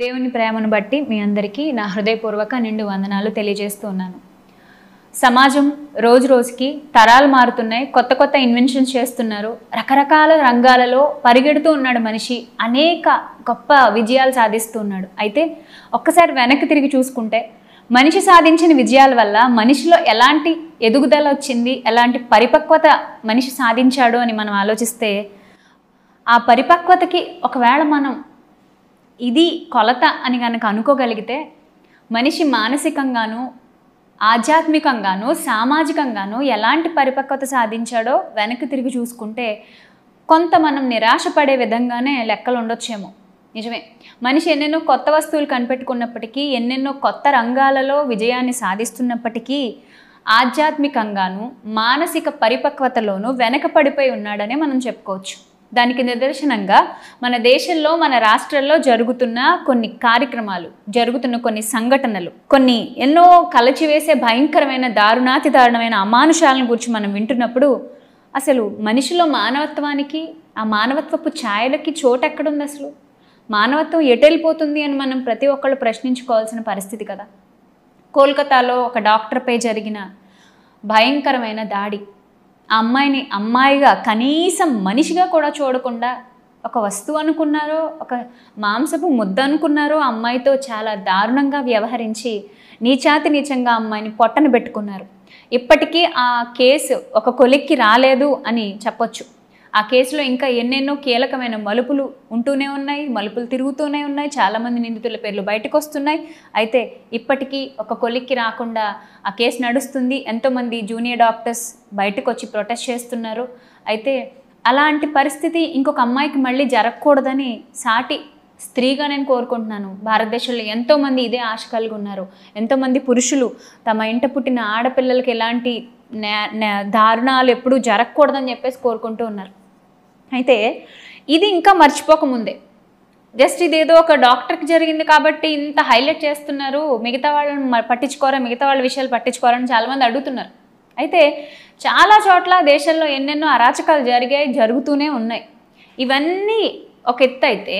దేవుని ప్రేమను బట్టి మీ అందరికీ నా హృదయపూర్వక నిండు వందనాలు తెలియజేస్తున్నాను. సమాజం రోజు రోజుకి తరాలు మారుతున్నాయి, కొత్త కొత్త ఇన్వెన్షన్స్ చేస్తున్నారు, రకరకాల రంగాలలో పరిగెడుతూ ఉన్నాడు మనిషి, అనేక గొప్ప విజయాలు సాధిస్తున్నాడు. అయితే ఒక్కసారి వెనక్కి తిరిగి చూసుకుంటే మనిషి సాధించిన విజయాల వల్ల మనిషిలో ఎలాంటి ఎదుగుదల వచ్చింది, ఎలాంటి పరిపక్వత మనిషి సాధించాడు అని మనం ఆలోచిస్తే, ఆ పరిపక్వతకి ఒకవేళ మనం ఇది కొలత అని కనుక అనుకోగలిగితే మనిషి మానసికంగాను ఆధ్యాత్మికంగాను సామాజికంగాను ఎలాంటి పరిపక్వత సాధించాడో వెనక్కి తిరిగి చూసుకుంటే కొంత మనం నిరాశపడే విధంగానే లెక్కలు ఉండొచ్చేమో. నిజమే, మనిషి ఎన్నెన్నో కొత్త వస్తువులు కనిపెట్టుకున్నప్పటికీ, ఎన్నెన్నో కొత్త రంగాలలో విజయాన్ని సాధిస్తున్నప్పటికీ ఆధ్యాత్మికంగాను మానసిక పరిపక్వతలోనూ వెనకపడిపోయి ఉన్నాడనే మనం చెప్పుకోవచ్చు. దానికి నిదర్శనంగా మన దేశంలో, మన రాష్ట్రాల్లో జరుగుతున్న కొన్ని కార్యక్రమాలు, జరుగుతున్న కొన్ని సంఘటనలు, కొన్ని ఎన్నో కలచివేసే భయంకరమైన దారుణాతి దారుణమైన అమానుషాలను గురించి మనం వింటున్నప్పుడు అసలు మనిషిలో మానవత్వానికి, ఆ మానవత్వపు ఛాయలకి చోటు ఎక్కడుంది? అసలు మానవత్వం ఎటెళ్ళిపోతుంది అని మనం ప్రతి ఒక్కళ్ళు ప్రశ్నించుకోవాల్సిన పరిస్థితి కదా. కోల్కతాలో ఒక డాక్టర్పై జరిగిన భయంకరమైన దాడి, ఆ అమ్మాయిని అమ్మాయిగా కనీసం మనిషిగా కూడా చూడకుండా ఒక వస్తువు అనుకున్నారో, ఒక మాంసపు ముద్ద అనుకున్నారో, అమ్మాయితో చాలా దారుణంగా వ్యవహరించి నీచాతి నీచంగా అమ్మాయిని పొట్టన పెట్టుకున్నారు. ఇప్పటికీ ఆ కేసు ఒక కొలిక్కి రాలేదు అని చెప్పొచ్చు. ఆ కేసులో ఇంకా ఎన్నెన్నో కీలకమైన మలుపులు ఉంటూనే ఉన్నాయి, మలుపులు తిరుగుతూనే ఉన్నాయి, చాలామంది నిందితుల పేర్లు బయటకు వస్తున్నాయి. అయితే ఇప్పటికీ ఒక కొలిక్కి రాకుండా ఆ కేసు నడుస్తుంది. ఎంతోమంది జూనియర్ డాక్టర్స్ బయటకు వచ్చి ప్రొటెస్ట్ చేస్తున్నారు. అయితే అలాంటి పరిస్థితి ఇంకొక అమ్మాయికి మళ్ళీ జరగకూడదని సాటి స్త్రీగా నేను కోరుకుంటున్నాను. భారతదేశంలో ఎంతోమంది ఇదే ఆశ కలిగి ఉన్నారు. ఎంతోమంది పురుషులు తమ ఇంట పుట్టిన ఆడపిల్లలకి ఎలాంటి దారుణాలు ఎప్పుడూ జరగకూడదని చెప్పేసి కోరుకుంటూ ఉన్నారు. అయితే ఇది ఇంకా మర్చిపోకముందే జస్ట్ ఇదేదో ఒక డాక్టర్కి జరిగింది కాబట్టి ఇంత హైలైట్ చేస్తున్నారు, మిగతా వాళ్ళని పట్టించుకోరా, మిగతా వాళ్ళ విషయాలు పట్టించుకోరని చాలామంది అడుగుతున్నారు. అయితే చాలా చోట్ల దేశంలో ఎన్నెన్నో అరాచకాలు జరుగుతూనే ఉన్నాయి. ఇవన్నీ ఒక ఎత్తు అయితే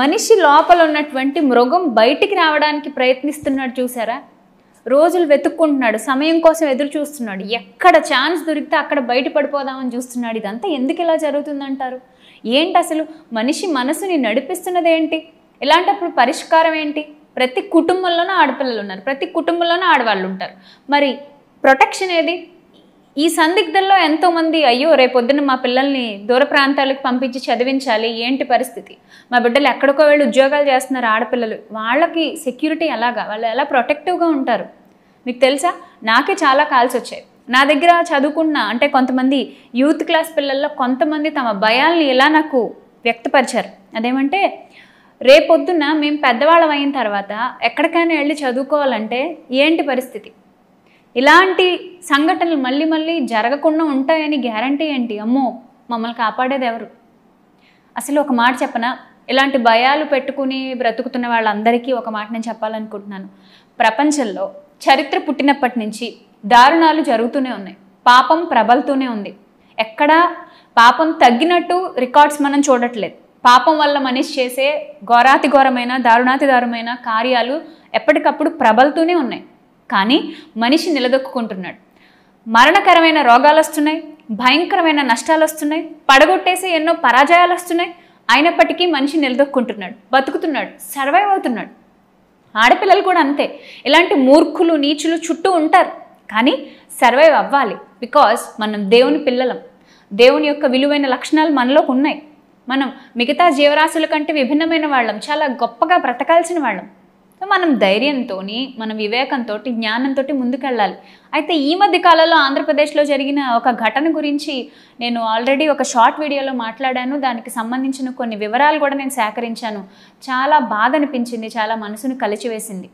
మనిషి లోపల ఉన్నటువంటి మృగం బయటికి రావడానికి ప్రయత్నిస్తున్నాడు చూసారా. రోజులు వెతుక్కుంటున్నాడు, సమయం కోసం ఎదురు చూస్తున్నాడు, ఎక్కడ ఛాన్స్ దొరికితే అక్కడ బయట పడిపోదామని చూస్తున్నాడు. ఇదంతా ఎందుకు ఇలా జరుగుతుందంటారు? ఏంటి అసలు మనిషి మనసుని నడిపిస్తున్నది ఏంటి? ఇలాంటప్పుడు పరిష్కారం ఏంటి? ప్రతి కుటుంబంలోనూ ఆడపిల్లలు ఉన్నారు, ప్రతి కుటుంబంలోనూ ఆడవాళ్ళు ఉంటారు. మరి ప్రొటెక్షన్ ఏది? ఈ సందిగ్ధంలో ఎంతోమంది అయ్యో రేపొద్దున మా పిల్లల్ని దూర ప్రాంతాలకు పంపించి చదివించాలి, ఏంటి పరిస్థితి? మా బిడ్డలు ఎక్కడికో వెళ్ళి ఉద్యోగాలు చేస్తున్నారు ఆడపిల్లలు, వాళ్ళకి సెక్యూరిటీ ఎలాగా? వాళ్ళు ఎలా ప్రొటెక్టివ్గా ఉంటారు? మీకు తెలుసా, నాకే చాలా కాల్స్ వచ్చాయి. నా దగ్గర చదువుకున్న అంటే కొంతమంది యూత్ క్లాస్ పిల్లల్లో కొంతమంది తమ భయాల్ని ఎలా నాకు వ్యక్తపరిచారు. అదేమంటే, రేపొద్దున మేము పెద్దవాళ్ళం అయిన తర్వాత ఎక్కడికైనా వెళ్ళి చదువుకోవాలంటే ఏంటి పరిస్థితి? ఇలాంటి సంఘటనలు మళ్ళీ మళ్ళీ జరగకుండా ఉంటాయని గ్యారంటీ ఏంటి? అమ్మో, మమ్మల్ని కాపాడేది ఎవరు? అసలు ఒక మాట చెప్పనా, ఇలాంటి భయాలు పెట్టుకుని బ్రతుకుతున్న వాళ్ళందరికీ ఒక మాట నేను చెప్పాలనుకుంటున్నాను. ప్రపంచంలో చరిత్ర పుట్టినప్పటి నుంచి దారుణాలు జరుగుతూనే ఉన్నాయి, పాపం ప్రబలుతూనే ఉంది. ఎక్కడా పాపం తగ్గినట్టు రికార్డ్స్ మనం చూడట్లేదు. పాపం వల్ల మనిషి చేసే ఘోరాతి ఘోరమైన దారుణాతి దారుణమైన కార్యాలు ఎప్పటికప్పుడు ప్రబలుతూనే ఉన్నాయి. కానీ మనిషి నిలదొక్కుంటున్నాడు. మరణకరమైన రోగాలు వస్తున్నాయి, భయంకరమైన నష్టాలు వస్తున్నాయి, పడగొట్టేసి ఎన్నో పరాజయాలు వస్తున్నాయి. అయినప్పటికీ మనిషి నిలదొక్కుంటున్నాడు, బతుకుతున్నాడు, సర్వైవ్ అవుతున్నాడు. ఆడపిల్లలు కూడా అంతే. ఇలాంటి మూర్ఖులు, నీచులు చుట్టూ ఉంటారు, కానీ సర్వైవ్ అవ్వాలి. బికాజ్ మనం దేవుని పిల్లలం. దేవుని యొక్క విలువైన లక్షణాలు మనలోకి ఉన్నాయి. మనం మిగతా జీవరాశుల కంటే విభిన్నమైన వాళ్ళం, చాలా గొప్పగా బ్రతకాల్సిన వాళ్ళం. మనం ధైర్యంతో, మన వివేకంతో, జ్ఞానంతో ముందుకెళ్ళాలి. అయితే ఈ మధ్య కాలంలో ఆంధ్రప్రదేశ్లో జరిగిన ఒక ఘటన గురించి నేను ఆల్రెడీ ఒక షార్ట్ వీడియోలో మాట్లాడాను. దానికి సంబంధించిన కొన్ని వివరాలు కూడా నేను సేకరించాను. చాలా బాధ అనిపించింది, చాలా మనసును కలిచివేసింది.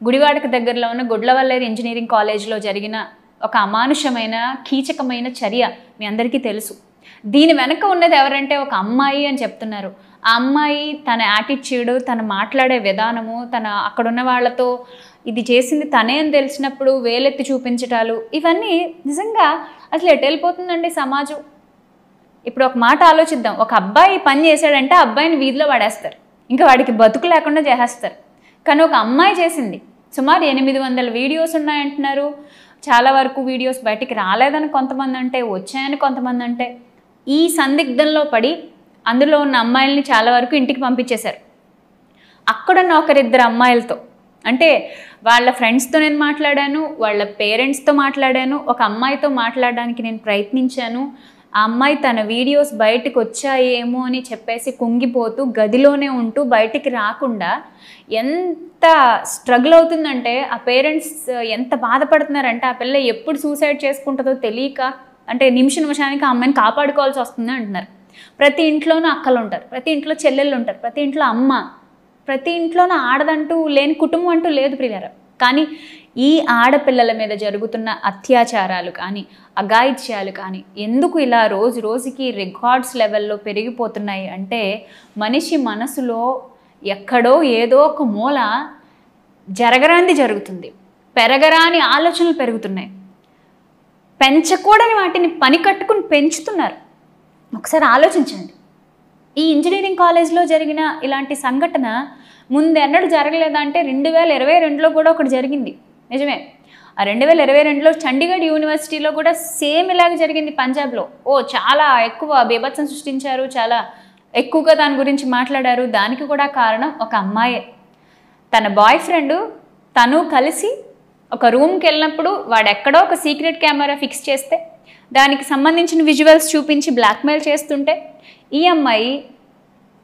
గుడివాడకు దగ్గరలో ఉన్న గుడ్లవల్లేరు ఇంజనీరింగ్ కాలేజీలో జరిగిన ఒక అమానుషమైన కీచకమైన చర్య మీ అందరికీ తెలుసు. దీని వెనక ఉన్నది ఎవరంటే ఒక అమ్మాయి అని చెప్తున్నారు. ఆ అమ్మాయి తన యాటిట్యూడ్, తను మాట్లాడే విధానము, తన అక్కడున్న వాళ్ళతో ఇది చేసింది తనే అని తెలిసినప్పుడు వేలెత్తి చూపించటాలు, ఇవన్నీ నిజంగా అసలు ఎటు వెళ్ళిపోతుందండి సమాజం? ఇప్పుడు ఒక మాట ఆలోచిద్దాం. ఒక అబ్బాయి పని చేశాడంటే అబ్బాయిని వీధిలో పడేస్తారు, ఇంకా వాడికి బతుకు లేకుండా చేసేస్తారు. కానీ ఒక అమ్మాయి చేసింది. సుమారు 800 వీడియోస్ ఉన్నాయంటున్నారు. చాలా వరకు వీడియోస్ బయటికి రాలేదని కొంతమంది అంటే, వచ్చాయని కొంతమంది అంటే, ఈ సందిగ్ధంలో పడి అందులో ఉన్న అమ్మాయిల్ని చాలా వరకు ఇంటికి పంపించేశారు. అక్కడున్న ఒకరిద్దరు అమ్మాయిలతో, అంటే వాళ్ళ ఫ్రెండ్స్తో నేను మాట్లాడాను, వాళ్ళ పేరెంట్స్తో మాట్లాడాను, ఒక అమ్మాయితో మాట్లాడడానికి నేను ప్రయత్నించాను. ఆ అమ్మాయి తన వీడియోస్ బయటకు వచ్చాయేమో అని చెప్పేసి కుంగిపోతూ గదిలోనే ఉంటూ బయటికి రాకుండా ఎంత స్ట్రగుల్ అవుతుందంటే, ఆ పేరెంట్స్ ఎంత బాధపడుతున్నారంటే, ఆ పిల్ల ఎప్పుడు సూసైడ్ చేసుకుంటుందో తెలియక, అంటే నిమిషానికి ఆ అమ్మాయిని కాపాడుకోవాల్సి వస్తుంది అంటున్నారు. ప్రతి ఇంట్లోనూ అక్కలు ఉంటారు, ప్రతి ఇంట్లో చెల్లెళ్ళు ఉంటారు, ప్రతి ఇంట్లో అమ్మ, ప్రతి ఇంట్లోనూ ఆడదంటూ లేని కుటుంబం అంటూ లేదు ప్రియులారా. కానీ ఈ ఆడపిల్లల మీద జరుగుతున్న అత్యాచారాలు కానీ, అఘాయిత్యాలు కానీ ఎందుకు ఇలా రోజు రోజుకి రికార్డ్స్ లెవెల్లో పెరిగిపోతున్నాయి అంటే, మనిషి మనసులో ఎక్కడో ఏదో ఒక మూల జరగరాంది జరుగుతుంది, పెరగరాని ఆలోచనలు పెరుగుతున్నాయి, పెంచకూడని వాటిని పని కట్టుకుని పెంచుతున్నారు. ఒకసారి ఆలోచించండి. ఈ ఇంజనీరింగ్ కాలేజ్లో జరిగిన ఇలాంటి సంఘటన ముందెన్నడూ జరగలేదంటే 2022లో కూడా ఒకటి జరిగింది. నిజమే, ఆ 2022లో చండీగఢ్ యూనివర్సిటీలో కూడా సేమ్ ఇలాగ జరిగింది పంజాబ్లో. చాలా ఎక్కువ బీభత్సం సృష్టించారు, చాలా ఎక్కువగా దాని గురించి మాట్లాడారు. దానికి కూడా కారణం ఒక అమ్మాయే. తన బాయ్ ఫ్రెండ్ తను కలిసి ఒక రూమ్కి వెళ్ళినప్పుడు వాడు ఎక్కడో ఒక సీక్రెట్ కెమెరా ఫిక్స్ చేస్తే దానికి సంబంధించిన విజువల్స్ చూపించి బ్లాక్మెయిల్ చేస్తుంటే, ఈ అమ్మాయి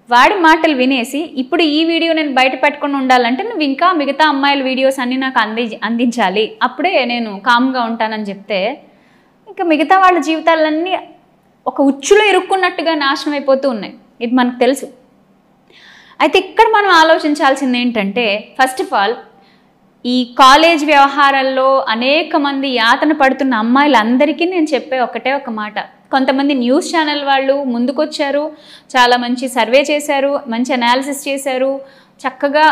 వాడి మాటలు వినేసి, ఇప్పుడు ఈ వీడియో నేను బయట పెట్టుకుని ఉండాలంటే నువ్వు ఇంకా మిగతా అమ్మాయిల వీడియోస్ అన్నీ నాకు అందించాలి, అప్పుడే నేను కామ్గా ఉంటానని చెప్తే, ఇంకా మిగతా వాళ్ళ జీవితాలన్నీ ఒక ఉచ్చులో ఇరుక్కున్నట్టుగా నాశనం అయిపోతూ ఉన్నాయి. ఇది మనకు తెలుసు. అయితే ఇక్కడ మనం ఆలోచించాల్సింది ఏంటంటే, ఫస్ట్ ఆఫ్ ఆల్ ఈ కాలేజ్ వ్యవహారాల్లో అనేక మంది యాతన పడుతున్న అమ్మాయిలందరికీ నేను చెప్పే ఒకటే ఒక మాట. కొంతమంది న్యూస్ ఛానల్ వాళ్ళు ముందుకొచ్చారు, చాలా మంచి సర్వే చేశారు, మంచి అనాలిసిస్ చేశారు, చక్కగా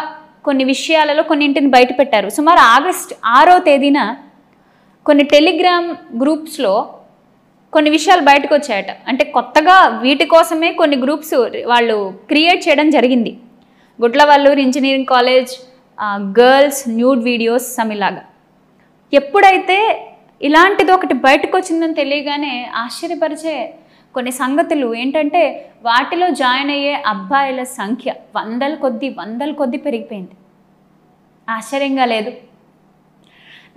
కొన్ని విషయాలలో కొన్నింటిని బయట పెట్టారు. సుమారు ఆగస్టు 6వ తేదీన కొన్ని టెలిగ్రామ్ గ్రూప్స్లో కొన్ని విషయాలు బయటకు వచ్చాయట. అంటే కొత్తగా వీటి కోసమే కొన్ని గ్రూప్స్ వాళ్ళు క్రియేట్ చేయడం జరిగింది. Gudlavalleru engineering college girls nude videos సమిలాగా. ఎప్పుడైతే ఇలాంటిది ఒకటి బయటకు వచ్చిందని తెలియగానే ఆశ్చర్యపరిచే కొన్ని సంగతులు ఏంటంటే, వాటిలో జాయిన్ అయ్యే అబ్బాయిల సంఖ్య వందల కొద్దీ పెరిగిపోయింది. ఆశ్చర్యంగా లేదు.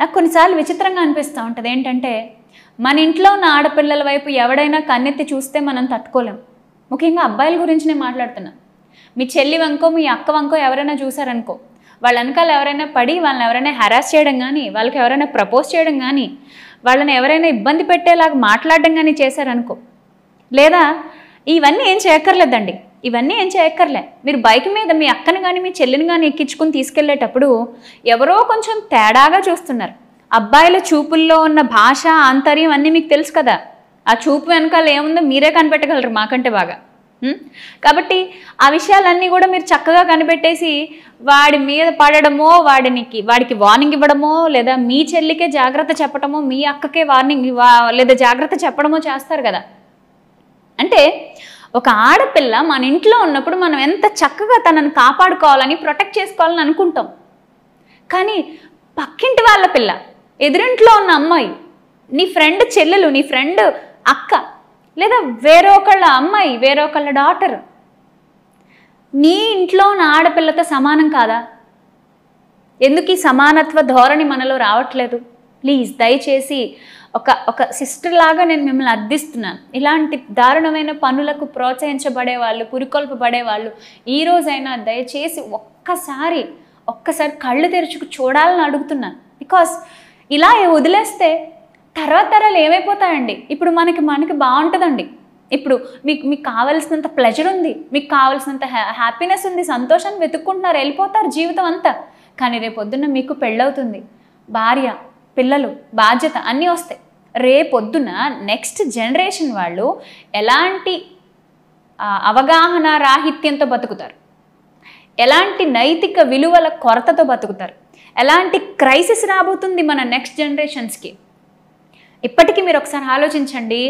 నాకు కొన్నిసార్లు విచిత్రంగా అనిపిస్తూ ఉంటుంది. ఏంటంటే, మన ఇంట్లో ఉన్న ఆడపిల్లల వైపు ఎవడైనా కన్నెత్తి చూస్తే మనం తట్టుకోలేం. ముఖ్యంగా అబ్బాయిల గురించి నేను మాట్లాడుతున్నాను. మీ చెల్లి వంకో మీ అక్క వంకో ఎవరైనా చూసారనుకో, వాళ్ళ వెనకాల ఎవరైనా పడి వాళ్ళని ఎవరైనా హెరాస్ చేయడం కానీ, వాళ్ళకి ఎవరైనా ప్రపోజ్ చేయడం కానీ, వాళ్ళని ఎవరైనా ఇబ్బంది పెట్టేలాగా మాట్లాడడం కానీ చేశారనుకో, లేదా ఇవన్నీ ఏం చేయక్కర్లేదండి, ఇవన్నీ ఏం చేయక్కర్లే. మీరు బైక్ మీద మీ అక్కని కానీ మీ చెల్లిని కానీ ఎక్కించుకుని తీసుకెళ్లేటప్పుడు ఎవరో కొంచెం తేడాగా చూస్తున్నారు. అబ్బాయిల చూపుల్లో ఉన్న భాష ఆంతర్యం అన్నీ మీకు తెలుసు కదా. ఆ చూపు వెనకాల ఏముందో మీరే కనిపెట్టగలరు మాకంటే బాగా. కాబట్టి ఆ విషయాలన్నీ కూడా మీరు చక్కగా కనిపెట్టేసి వాడి మీద పడడమో, వాడికి వార్నింగ్ ఇవ్వడమో, లేదా మీ చెల్లికే జాగ్రత్త చెప్పడమో, మీ అక్కకే వార్నింగ్ లేదా జాగ్రత్త చెప్పడమో చేస్తారు కదా. అంటే ఒక ఆడపిల్ల మన ఇంట్లో ఉన్నప్పుడు మనం ఎంత చక్కగా తనను కాపాడుకోవాలని, ప్రొటెక్ట్ చేసుకోవాలని అనుకుంటాం. కానీ పక్కింటి వాళ్ళ పిల్ల, ఎదురింట్లో ఉన్న అమ్మాయి, నీ ఫ్రెండ్ చెల్లెలు, నీ ఫ్రెండ్ అక్క, లేదా వేరొకళ్ళ అమ్మాయి, వేరొకళ్ళ డాటర్ నీ ఇంట్లో ఉన్న ఆడపిల్లతో సమానం కాదా? ఎందుకు ఈ సమానత్వ ధోరణి మనలో రావట్లేదు? ప్లీజ్ దయచేసి ఒక సిస్టర్ లాగా నేను మిమ్మల్ని అర్థిస్తున్నాను. ఇలాంటి దారుణమైన పనులకు ప్రోత్సహించబడే వాళ్ళు, పురికొల్పబడే వాళ్ళు ఈ రోజైనా దయచేసి ఒక్కసారి కళ్ళు తెరుచుకు చూడాలని అడుగుతున్నాను. బికాస్ ఇలా వదిలేస్తే తర్వాత తరాలు ఏమైపోతాయండి? ఇప్పుడు మనకి బాగుంటుందండి. ఇప్పుడు మీకు కావాల్సినంత ప్లెజర్ ఉంది, మీకు కావాల్సినంత హ్యాపీనెస్ ఉంది, సంతోషాన్ని వెతుక్కుంటున్నారు, వెళ్ళిపోతారు జీవితం అంతా. కానీ రేపొద్దున మీకు పెళ్ళవుతుంది, భార్య, పిల్లలు, బాధ్యత అన్నీ వస్తాయి. రేపొద్దున నెక్స్ట్ జనరేషన్ వాళ్ళు ఎలాంటి అవగాహన రాహిత్యంతో బతుకుతారు, ఎలాంటి నైతిక విలువల కొరతతో బతుకుతారు, ఎలాంటి క్రైసిస్ రాబోతుంది మన నెక్స్ట్ జనరేషన్స్కి? ఇప్పటికీ మీరు ఒకసారి ఆలోచించండి.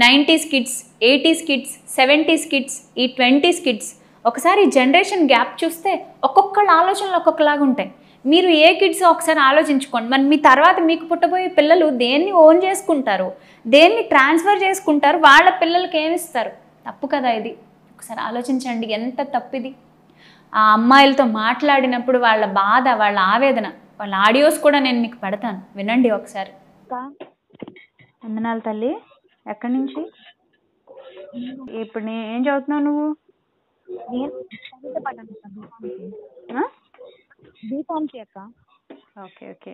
90s kids, 80s kids, 70s kids, ఈ 20s కిడ్స్ ఒకసారి జనరేషన్ గ్యాప్ చూస్తే ఒక్కొక్కళ్ళ ఆలోచనలు ఒక్కొక్కలాగా ఉంటాయి. మీరు ఏ కిడ్స్ ఒకసారి ఆలోచించుకోండి. మరి మీ తర్వాత మీకు పుట్టబోయే పిల్లలు దేన్ని ఓన్ చేసుకుంటారు, దేన్ని ట్రాన్స్ఫర్ చేసుకుంటారు, వాళ్ళ పిల్లలకి ఏమిస్తారు? తప్పు కదా ఇది. ఒకసారి ఆలోచించండి, ఎంత తప్పిది. ఆ అమ్మాయిలతో మాట్లాడినప్పుడు వాళ్ళ బాధ, వాళ్ళ ఆవేదన, వాళ్ళ ఆడియోస్ కూడా నేను మీకు పెడతాను, వినండి ఒకసారి. వందనాలు తల్లి. ఎక్కడి నుంచి? ఇప్పుడు ఏం చదువుతున్నావు నువ్వు? బీఫార్మసీ అక్క. Okay okay.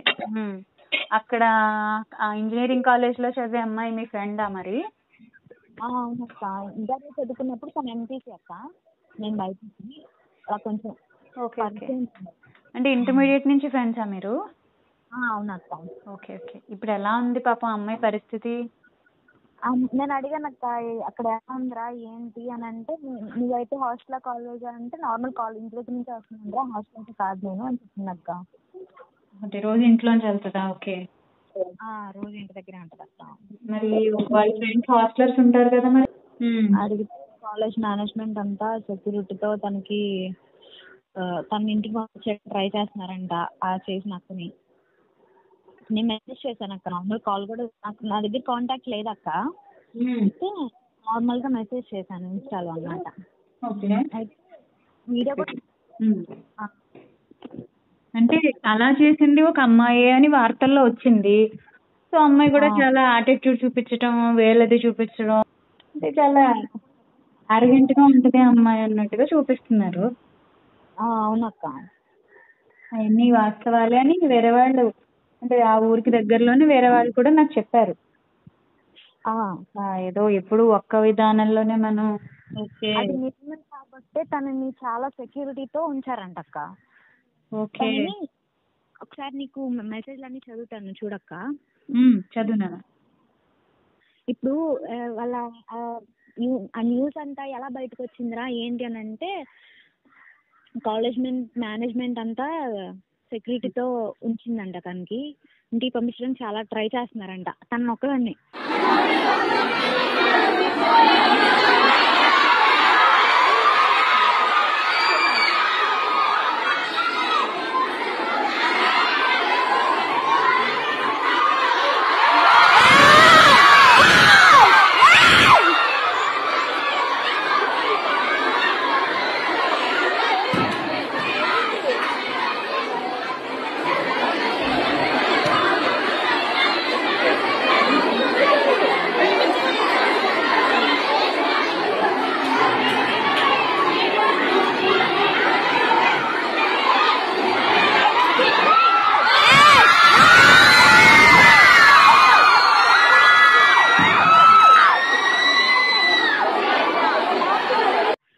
అక్కడ ఇంజనీరింగ్ కాలేజ్లో చదివే అమ్మాయి మీ ఫ్రెండా మరి? అవునక్క, ఇంటర్ చదువుకున్నప్పుడు తను ఎంపీసీ అక్క, నేను బైపీసీ. కొంచెం ఓకే ఓకే. అంటే ఇంటర్మీడియట్ నుంచి ఫ్రెండ్సా మీరు? అవునక్క. Okay okay. ఇప్పుడు ఎలా ఉంది పాపం అమ్మాయి పరిస్థితి? నేను అడిగాను అక్క, అక్కడ ఎలా ఉందిరా ఏంటి అని అంటే, నువ్వైతే హాస్టల్ కాలేజ్ అంటే నార్మల్ కాలేజ్ ఇంటి దగ్గర నుంచి వస్తుందిరా, హాస్టల్ కాదు నేను అని చెప్పింది అక్క. అంటే రోజు ఇంట్లోంచి వెళ్తుందా? ఓకే. రోజు ఇంటి దగ్గరే ఉంటుంది అక్క. మరి వాళ్ళ ఫ్రెండ్స్ హాస్టలర్స్ ఉంటారు కదా మరి? అడిగితే కాలేజ్ మేనేజ్మెంట్ అంతా సెక్యూరిటీతో తనకి తన ఇంటికి వచ్చే ట్రై చేస్తున్నారంట ఆ చేసిన అక్కని. నేను మెసేజ్ చేశాను అక్క, నార్మల్ కాల్ కూడా నా దగ్గర కాంటాక్ట్ లేదు అక్క. అయితే నార్మల్గా మెసేజ్ చేశాను ఇన్స్టాలో అన్నమాట. అయితే వీడియో కూడా అంటే అలా చేసింది ఒక అమ్మాయి అని వార్తల్లో వచ్చింది. సో అమ్మాయి కూడా చాలా యాటిట్యూడ్ చూపించడం, వేలది చూపించడం, అంటే చాలా అరగెంట్ గా ఉంటది అమ్మాయి అన్నట్టుగా చూపిస్తున్నారు. అవునక్క, అవన్నీ వాస్తవాలే అని వేరే వాళ్ళు, అంటే ఆ ఊరికి దగ్గరలోనే వేరే వాళ్ళు కూడా నాకు చెప్పారు. ఏదో ఎప్పుడు ఒక్క విధానంలోనే మనం ఓకే కాబట్టి తనని చాలా సెక్యూరిటీతో ఉంచారంట అక్క. ఓకే. ఒకసారి నీకు మెసేజ్లు అన్ని చదువుతాను చూడక్క. చదువునా. ఇప్పుడు వాళ్ళ ఆ న్యూస్ అంతా ఎలా బయటకు వచ్చిందిరా ఏంటి అని అంటే, కాలేజ్ మేనేజ్మెంట్ అంతా సెక్యూరిటీతో ఉంచిందంట తనకి. ఇంటికి పంపించడానికి చాలా ట్రై చేస్తున్నారంట తను ఒక్కదాన్ని.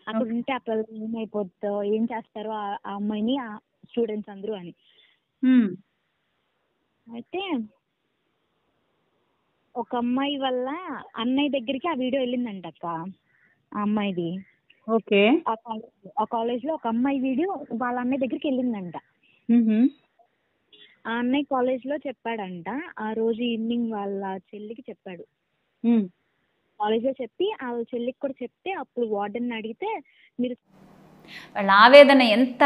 అక్కడ ఉంటే అక్కడ ఏమైపోతుందో, ఏం చేస్తారో ఆ అమ్మాయిని ఆ స్టూడెంట్స్ అందరూ అని. అయితే ఒక అమ్మాయి వల్ల అన్నయ్య దగ్గరికి ఆ వీడియో వెళ్ళిందంట అక్క, ఆ అమ్మాయిది. ఓకే. ఆ కాలేజ్ లో ఒక అమ్మాయి వీడియో వాళ్ళ అన్నయ్య దగ్గరికి వెళ్ళిందంట. ఆ అన్నయ్య కాలేజ్ లో చెప్పాడంట, ఆ రోజు ఈవినింగ్ వాళ్ళ చెల్లికి చెప్పాడు. కాలేజ్ లో చెప్పి ఆ చెల్లికి కూడా చెప్తే అప్పుడు వార్డెన్ అడిగితే, మీరు వాళ్ళ ఆవేదన ఎంత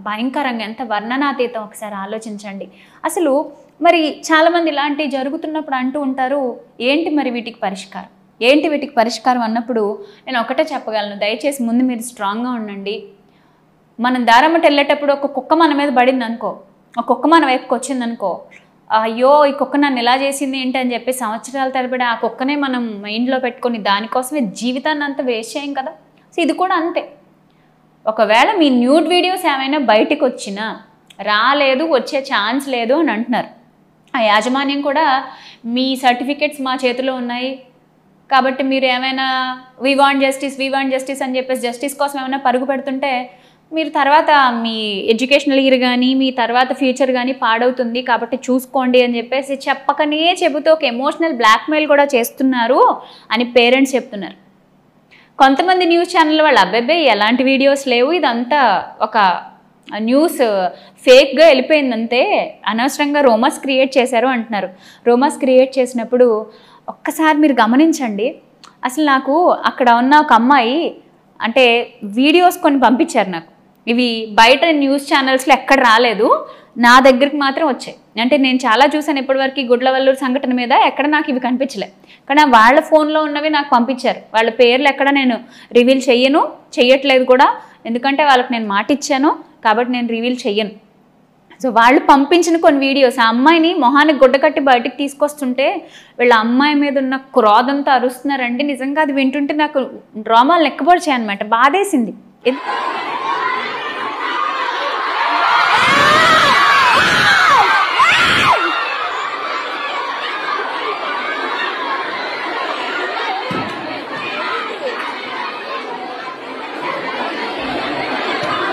భయంకరంగా, ఎంత వర్ణనాతీతం ఒకసారి ఆలోచించండి. అసలు మరి చాలామంది ఇలాంటివి జరుగుతున్నప్పుడు అంటూ ఉంటారు, ఏంటి మరి వీటికి పరిష్కారం, ఏంటి వీటికి పరిష్కారం అన్నప్పుడు నేను ఒకటే చెప్పగలను, దయచేసి ముందు మీరు స్ట్రాంగ్గా ఉండండి. మనం దారమ్మట వెళ్ళేటప్పుడు ఒక కుక్క మన మీద పడింది అనుకో, ఒక కుక్క మన వైపుకి వచ్చింది అనుకో, అయ్యో ఈ కుక్క నన్ను ఎలా చేసింది ఏంటి అని చెప్పి సంవత్సరాల తరబడి ఆ కుక్కనే మనం మైండ్లో పెట్టుకొని దానికోసమే జీవితాన్ని అంతా వేస్ట్ చేయం కదా. సో ఇది కూడా అంతే. ఒకవేళ మీ న్యూడ్ వీడియోస్ ఏమైనా బయటకు వచ్చినా, రాలేదు, వచ్చే ఛాన్స్ లేదు అని అంటున్నారు, ఆ యాజమాన్యం కూడా మీ సర్టిఫికెట్స్ మా చేతిలో ఉన్నాయి కాబట్టి మీరు ఏమైనా వీ వాంట్ జస్టిస్ అని చెప్పేసి జస్టిస్ కోసం ఏమైనా పరుగు పెడుతుంటే, మీరు తర్వాత మీ ఎడ్యుకేషనల్ ఇయర్ కానీ మీ తర్వాత ఫ్యూచర్ కానీ పాడవుతుంది కాబట్టి చూసుకోండి అని చెప్పేసి చెప్పకనే చెబుతూ ఒక ఎమోషనల్ బ్లాక్మెయిల్ కూడా చేస్తున్నారు అని పేరెంట్స్ చెప్తున్నారు. కొంతమంది న్యూస్ ఛానల్ వాళ్ళు అబ్బాయి ఎలాంటి వీడియోస్ లేవు, ఇదంతా ఒక న్యూస్ ఫేక్గా వెళ్ళిపోయిందంతే, అనవసరంగా రూమర్స్ క్రియేట్ చేశారు అంటున్నారు. రూమర్స్ క్రియేట్ చేసినప్పుడు ఒక్కసారి మీరు గమనించండి. అసలు నాకు అక్కడ ఉన్న ఒక అమ్మాయి అంటే వీడియోస్ కొన్ని పంపించారు నాకు. ఇవి బయట న్యూస్ ఛానల్స్లో ఎక్కడ రాలేదు, నా దగ్గరికి మాత్రం వచ్చాయి. అంటే నేను చాలా చూసాను ఇప్పటివరకు గుడ్లవల్లూరు సంఘటన మీద, ఎక్కడ నాకు ఇవి కనిపించలే. కానీ వాళ్ళ ఫోన్లో ఉన్నవి నాకు పంపించారు. వాళ్ళ పేర్లు ఎక్కడ నేను రివీల్ చెయ్యట్లేదు కూడా, ఎందుకంటే వాళ్ళకి నేను మాట ఇచ్చాను కాబట్టి నేను రివీల్ చెయ్యను. సో వాళ్ళు పంపించిన కొన్ని వీడియోస్, ఆ అమ్మాయిని మొహానికి గుడ్డ కట్టి బయటకు తీసుకొస్తుంటే వీళ్ళ అమ్మాయి మీద ఉన్న క్రోధంతో అరుస్తున్నారండి. నిజంగా అది వింటుంటే నాకు డ్రామాలు లెక్కపడిచాయి అనమాట, బాధేసింది.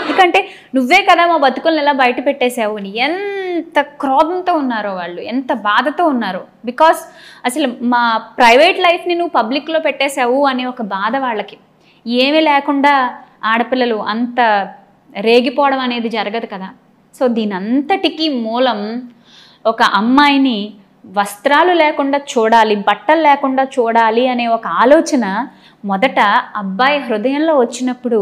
ఎందుకంటే నువ్వే కదా మా బతుకులను ఎలా బయట పెట్టేసావు అని ఎంత క్రోధంతో ఉన్నారో వాళ్ళు, ఎంత బాధతో ఉన్నారో. బికాస్ అసలు మా ప్రైవేట్ లైఫ్ని నువ్వు పబ్లిక్లో పెట్టేసావు అనే ఒక బాధ వాళ్ళకి. ఏమీ లేకుండా ఆడపిల్లలు అంత రేగిపోవడం అనేది జరగదు కదా. సో దీనంతటికీ మూలం ఒక అమ్మాయిని వస్త్రాలు లేకుండా చూడాలి, బట్టలు లేకుండా చూడాలి అనే ఒక ఆలోచన మొదట అబ్బాయి హృదయంలో వచ్చినప్పుడు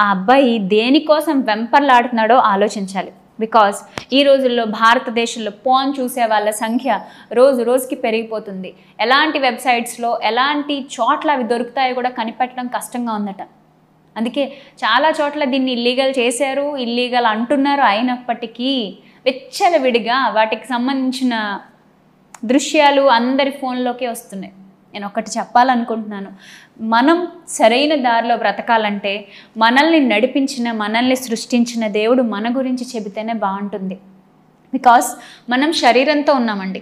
ఆ అబ్బాయి దేనికోసం వెంపర్లాడుతున్నాడో ఆలోచించాలి. బికాస్ ఈ రోజుల్లో భారతదేశంలో పోన్ చూసే వాళ్ళ సంఖ్య రోజు రోజుకి పెరిగిపోతుంది. ఎలాంటి వెబ్సైట్స్లో ఎలాంటి చోట్ల అవి దొరుకుతాయో కూడా కనిపెట్టడం కష్టంగా ఉందట. అందుకే చాలా చోట్ల దీన్ని ఇల్లీగల్ చేశారు, ఇల్లీగల్ అంటున్నారు. అయినప్పటికీ విచ్చలవిడిగా వాటికి సంబంధించిన దృశ్యాలు అందరి ఫోన్లోకే వస్తున్నాయి. నేను ఒకటి చెప్పాలనుకుంటున్నాను, మనం సరైన దారిలో బ్రతకాలంటే మనల్ని నడిపించిన, మనల్ని సృష్టించిన దేవుడు మన గురించి చెబితేనే బాగుంటుంది. బికాస్ మనం శరీరంతో ఉన్నామండి.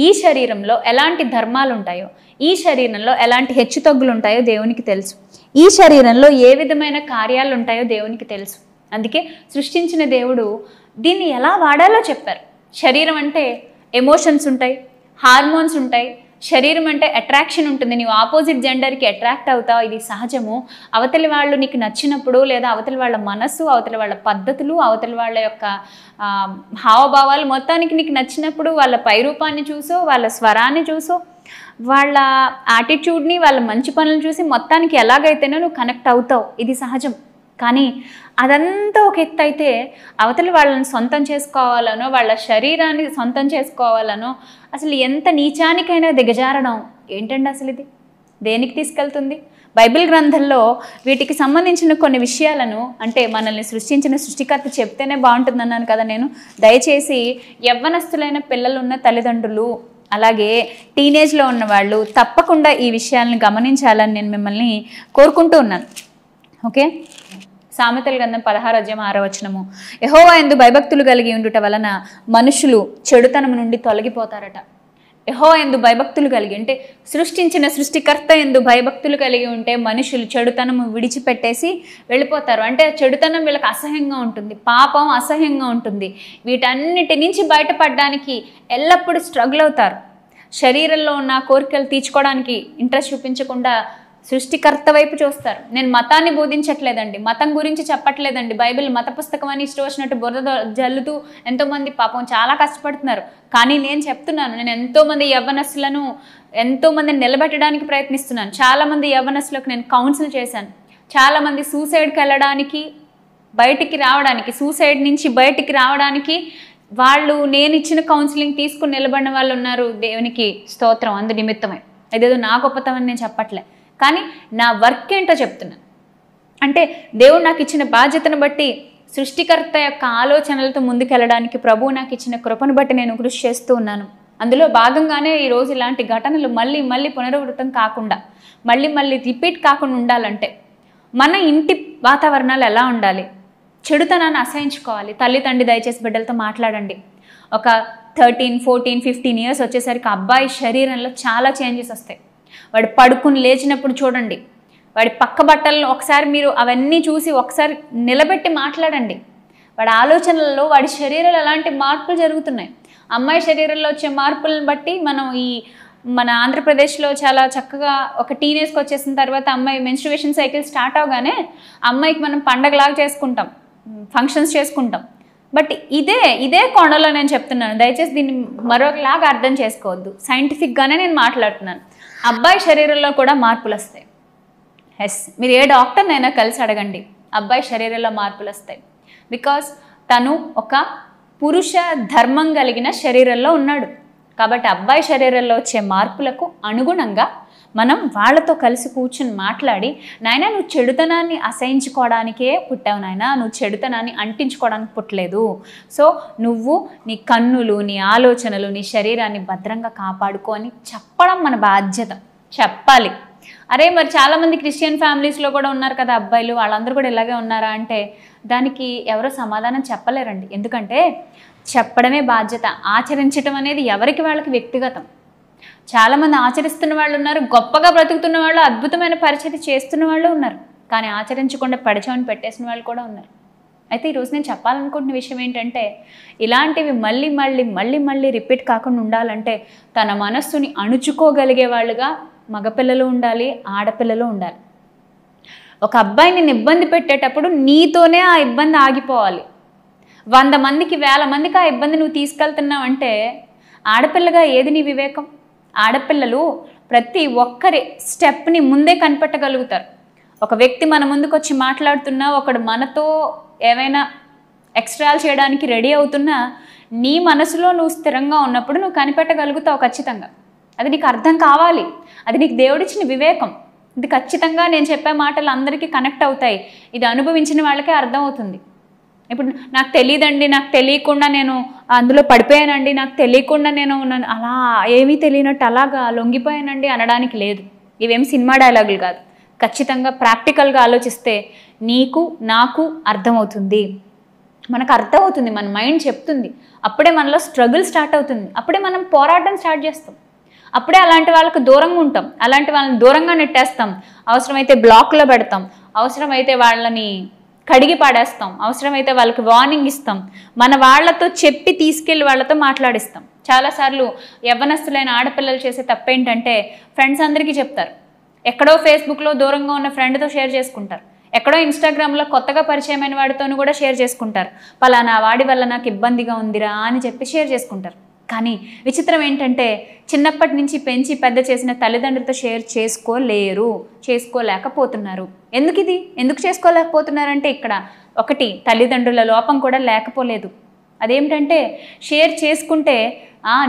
ఈ శరీరంలో ఎలాంటి ధర్మాలు ఉంటాయో, ఈ శరీరంలో ఎలాంటి హెచ్చుతగ్గులు ఉంటాయో దేవునికి తెలుసు. ఈ శరీరంలో ఏ విధమైన కార్యాలు ఉంటాయో దేవునికి తెలుసు. అందుకే సృష్టించిన దేవుడు దీన్ని ఎలా వాడాలో చెప్పారు. శరీరం అంటే ఎమోషన్స్ ఉంటాయి, హార్మోన్స్ ఉంటాయి. శరీరం అంటే అట్రాక్షన్ ఉంటుంది. నీవు ఆపోజిట్ జెండర్కి అట్రాక్ట్ అవుతావు, ఇది సహజము. అవతలి వాళ్ళు నీకు నచ్చినప్పుడు, లేదా అవతలి వాళ్ళ మనస్సు, అవతలి వాళ్ళ పద్ధతులు, అవతలి వాళ్ళ యొక్క హావభావాలు మొత్తానికి నీకు నచ్చినప్పుడు వాళ్ళ పైరూపాన్ని చూసో, వాళ్ళ స్వరాన్ని చూసో, వాళ్ళ యాటిట్యూడ్ని, వాళ్ళ మంచి పనులను చూసి మొత్తానికి ఎలాగైతేనో నువ్వు కనెక్ట్ అవుతావు, ఇది సహజం. కానీ అదంతా ఒక ఎత్తు అయితే అవతలి వాళ్ళని సొంతం చేసుకోవాలనో, వాళ్ళ శరీరాన్ని సొంతం చేసుకోవాలనో అసలు ఎంత నీచానికైనా దిగజారడం ఏంటండి అసలు? ఇది దేనికి తీసుకెళ్తుంది? బైబిల్ గ్రంథంలో వీటికి సంబంధించిన కొన్ని విషయాలను, అంటే మనల్ని సృష్టించిన సృష్టికర్త చెప్తేనే బాగుంటుంది అన్నాను కదా నేను. దయచేసి యవ్వనస్తులైన పిల్లలున్న తల్లిదండ్రులు, అలాగే టీనేజ్లో ఉన్న వాళ్ళు తప్పకుండా ఈ విషయాలను గమనించాలని నేను మిమ్మల్ని కోరుకుంటూ ఉన్నాను. ఓకే, సామెతల గ్రంథం 16:6 యెహోవా యందు భయభక్తులు కలిగి ఉండుట వలన మనుషులు చెడుతనం నుండి తొలగిపోతారట. యెహోవా యందు భయభక్తులు కలిగి, అంటే సృష్టించిన సృష్టికర్త యందు భయభక్తులు కలిగి ఉంటే మనుషులు చెడుతనము విడిచిపెట్టేసి వెళ్ళిపోతారు. అంటే చెడుతనం వీళ్ళకి అసహ్యంగా ఉంటుంది, పాపం అసహ్యంగా ఉంటుంది. వీటన్నిటి నుంచి బయటపడడానికి ఎల్లప్పుడూ స్ట్రగుల్ అవుతారు. శరీరంలో ఉన్న కోరికలు తీర్చుకోవడానికి ఇంట్రెస్ట్ చూపించకుండా సృష్టికర్త వైపు చూస్తారు. నేను మతాన్ని బోధించట్లేదండి, మతం గురించి చెప్పట్లేదండి. బైబిల్ మత పుస్తకం అని ఇష్టం వచ్చినట్టు బురద జల్లుతూ ఎంతోమంది పాపం చాలా కష్టపడుతున్నారు. కానీ నేను చెప్తున్నాను, నేను ఎంతోమంది యవ్వనస్తులను ఎంతోమందిని నిలబెట్టడానికి ప్రయత్నిస్తున్నాను. చాలామంది యవ్వనస్తులకు నేను కౌన్సిల్ చేశాను. చాలామంది సూసైడ్కి వెళ్ళడానికి, బయటికి రావడానికి, సూసైడ్ నుంచి బయటికి రావడానికి వాళ్ళు నేను ఇచ్చిన కౌన్సిలింగ్ తీసుకుని నిలబడిన వాళ్ళు ఉన్నారు. దేవునికి స్తోత్రం, అందు నిమిత్తమే. అదేదో నా గొప్పతమని నేను చెప్పట్లే, కానీ నా వర్క్ ఏంటో చెప్తున్నాను. అంటే దేవుడు నాకు ఇచ్చిన బాధ్యతను బట్టి, సృష్టికర్త యొక్క ఆలోచనలతో ముందుకెళ్ళడానికి ప్రభువు నాకు ఇచ్చిన కృపను బట్టి నేను కృషి చేస్తూ ఉన్నాను. అందులో భాగంగానే ఈరోజు ఇలాంటి ఘటనలు మళ్ళీ మళ్ళీ పునరావృతం కాకుండా, మళ్ళీ రిపీట్ కాకుండా ఉండాలంటే మన ఇంటి వాతావరణాలు ఎలా ఉండాలి? చెడుతనాన్ని అసహించుకోవాలి. తల్లి తండ్రి దయచేసి బిడ్డలతో మాట్లాడండి. ఒక 13, 14, 15 ఇయర్స్ వచ్చేసరికి అబ్బాయి శరీరంలో చాలా చేంజెస్ వస్తాయి. వాడు పడుకుని లేచినప్పుడు చూడండి, వాడి పక్క బట్టలను ఒకసారి మీరు అవన్నీ చూసి ఒకసారి నిలబెట్టి మాట్లాడండి. వాడి ఆలోచనలలో, వాడి శరీరంలో ఎలాంటి మార్పులు జరుగుతున్నాయి. అమ్మాయి శరీరంలో వచ్చే మార్పులను బట్టి మన ఆంధ్రప్రదేశ్లో చాలా చక్కగా ఒక టీనేజ్కి వచ్చేసిన తర్వాత అమ్మాయి మెన్స్ట్రుయేషన్ సైకిల్ స్టార్ట్ అవగానే అమ్మాయికి మనం పండగలాగా చేసుకుంటాం, ఫంక్షన్స్ చేసుకుంటాం. బట్ ఇదే కోణంలో నేను చెప్తున్నాను. దయచేసి దీన్ని మరొకలాగా అర్థం చేసుకోవద్దు. సైంటిఫిక్గానే నేను మాట్లాడుతున్నాను. అబ్బాయి శరీరంలో కూడా మార్పులు వస్తాయి. మీరు ఏ డాక్టర్నైనా కలిసి అడగండి, అబ్బాయి శరీరంలో మార్పులు వస్తాయి. బికాస్ తను ఒక పురుష ధర్మం కలిగిన శరీరంలో ఉన్నాడు. కాబట్టి అబ్బాయి శరీరంలో వచ్చే మార్పులకు అనుగుణంగా మనం వాళ్ళతో కలిసి కూర్చుని మాట్లాడి, నాయనా నువ్వు చెడుతనాన్ని అసహించుకోవడానికే పుట్టావు నాయనా, నువ్వు చెడుతనాన్ని అంటించుకోవడానికి పుట్టలేదు. సో నువ్వు నీ కన్నులు, నీ ఆలోచనలు, నీ శరీరాన్ని భద్రంగా కాపాడుకో అని చెప్పడం మన బాధ్యత. చెప్పాలి. అరే మరి చాలామంది క్రిస్టియన్ ఫ్యామిలీస్లో కూడా ఉన్నారు కదా అబ్బాయిలు, వాళ్ళందరూ కూడా ఇలాగే ఉన్నారా అంటే దానికి ఎవరో సమాధానం చెప్పలేరండి. ఎందుకంటే చెప్పడమే బాధ్యత, ఆచరించడం అనేది ఎవరికి వాళ్ళకి వ్యక్తిగతం. చాలామంది ఆచరిస్తున్న వాళ్ళు ఉన్నారు, గొప్పగా బ్రతుకుతున్న వాళ్ళు, అద్భుతమైన పరిచయం చేస్తున్న వాళ్ళు ఉన్నారు. కానీ ఆచరించకుండా పడిచమని పెట్టేసిన వాళ్ళు కూడా ఉన్నారు. అయితే ఈరోజు నేను చెప్పాలనుకుంటున్న విషయం ఏంటంటే ఇలాంటివి మళ్ళీ మళ్ళీ మళ్ళీ మళ్ళీ రిపీట్ కాకుండా ఉండాలంటే తన మనస్సుని అణుచుకోగలిగే వాళ్ళుగా మగపిల్లలు ఉండాలి, ఆడపిల్లలు ఉండాలి. ఒక అబ్బాయి నిన్ను ఇబ్బంది పెట్టేటప్పుడు నీతోనే ఆ ఇబ్బంది ఆగిపోవాలి. 100 మందికి 1000 మందికి ఆ ఇబ్బంది నువ్వు తీసుకెళ్తున్నావు అంటే ఆడపిల్లగా ఏది నీ వివేకం? ఆడపిల్లలు ప్రతి ఒక్కరి స్టెప్ని ముందే కనిపెట్టగలుగుతారు. ఒక వ్యక్తి మన ముందుకు వచ్చి మాట్లాడుతున్నా, ఒకడు మనతో ఏవైనా ఎక్స్ట్రాలు చేయడానికి రెడీ అవుతున్నా నీ మనసులో నువ్వు స్థిరంగా ఉన్నప్పుడు నువ్వు కనిపెట్టగలుగుతావు ఖచ్చితంగా. అది నీకు అర్థం కావాలి. అది నీకు దేవుడిచ్చిన వివేకం. ఇది ఖచ్చితంగా నేను చెప్పే మాటలు అందరికీ కనెక్ట్ అవుతాయి. ఇది అనుభవించిన వాళ్ళకే అర్థమవుతుంది. ఇప్పుడు నాకు తెలియదండి, నాకు తెలియకుండా నేను అందులో పడిపోయానండి, నాకు తెలియకుండా నేను అలా ఏమీ తెలియనట్టు అలాగా లొంగిపోయానండి అనడానికి లేదు. ఇవేం సినిమా డైలాగులు కాదు. ఖచ్చితంగా ప్రాక్టికల్గా ఆలోచిస్తే నీకు నాకు అర్థమవుతుంది. మనకు అర్థమవుతుంది, మన మైండ్ చెప్తుంది. అప్పుడే మనలో స్ట్రగుల్ స్టార్ట్ అవుతుంది. అప్పుడే మనం పోరాటం స్టార్ట్ చేస్తాం. అప్పుడే అలాంటి వాళ్ళకు దూరంగా ఉంటాం, అలాంటి వాళ్ళని దూరంగా నెట్టేస్తాం. అవసరమైతే బ్లాక్లో పెడతాం, అవసరమైతే వాళ్ళని కడిగి పాడేస్తాం, అవసరమైతే వాళ్ళకి వార్నింగ్ ఇస్తాం, మన వాళ్ళతో చెప్పి తీసుకెళ్ళి వాళ్ళతో మాట్లాడిస్తాం. చాలాసార్లు యవ్వనస్తులైన ఆడపిల్లలు చేసే తప్పేంటంటే ఫ్రెండ్స్ అందరికీ చెప్తారు. ఎక్కడో ఫేస్బుక్లో దూరంగా ఉన్న ఫ్రెండ్తో షేర్ చేసుకుంటారు, ఎక్కడో ఇన్స్టాగ్రామ్లో కొత్తగా పరిచయమైన వాడితోనూ కూడా షేర్ చేసుకుంటారు. పలానా వాడి వల్ల నాకు ఇబ్బందిగా ఉందిరా అని చెప్పి షేర్ చేసుకుంటారు. కానీ విచిత్రం ఏంటంటే చిన్నప్పటి నుంచి పెంచి పెద్ద చేసిన తల్లిదండ్రులతో షేర్ చేసుకోలేకపోతున్నారు. ఎందుకు చేసుకోలేకపోతున్నారంటే ఇక్కడ ఒకటి తల్లిదండ్రుల లోపం కూడా లేకపోలేదు. అదేమిటంటే షేర్ చేసుకుంటే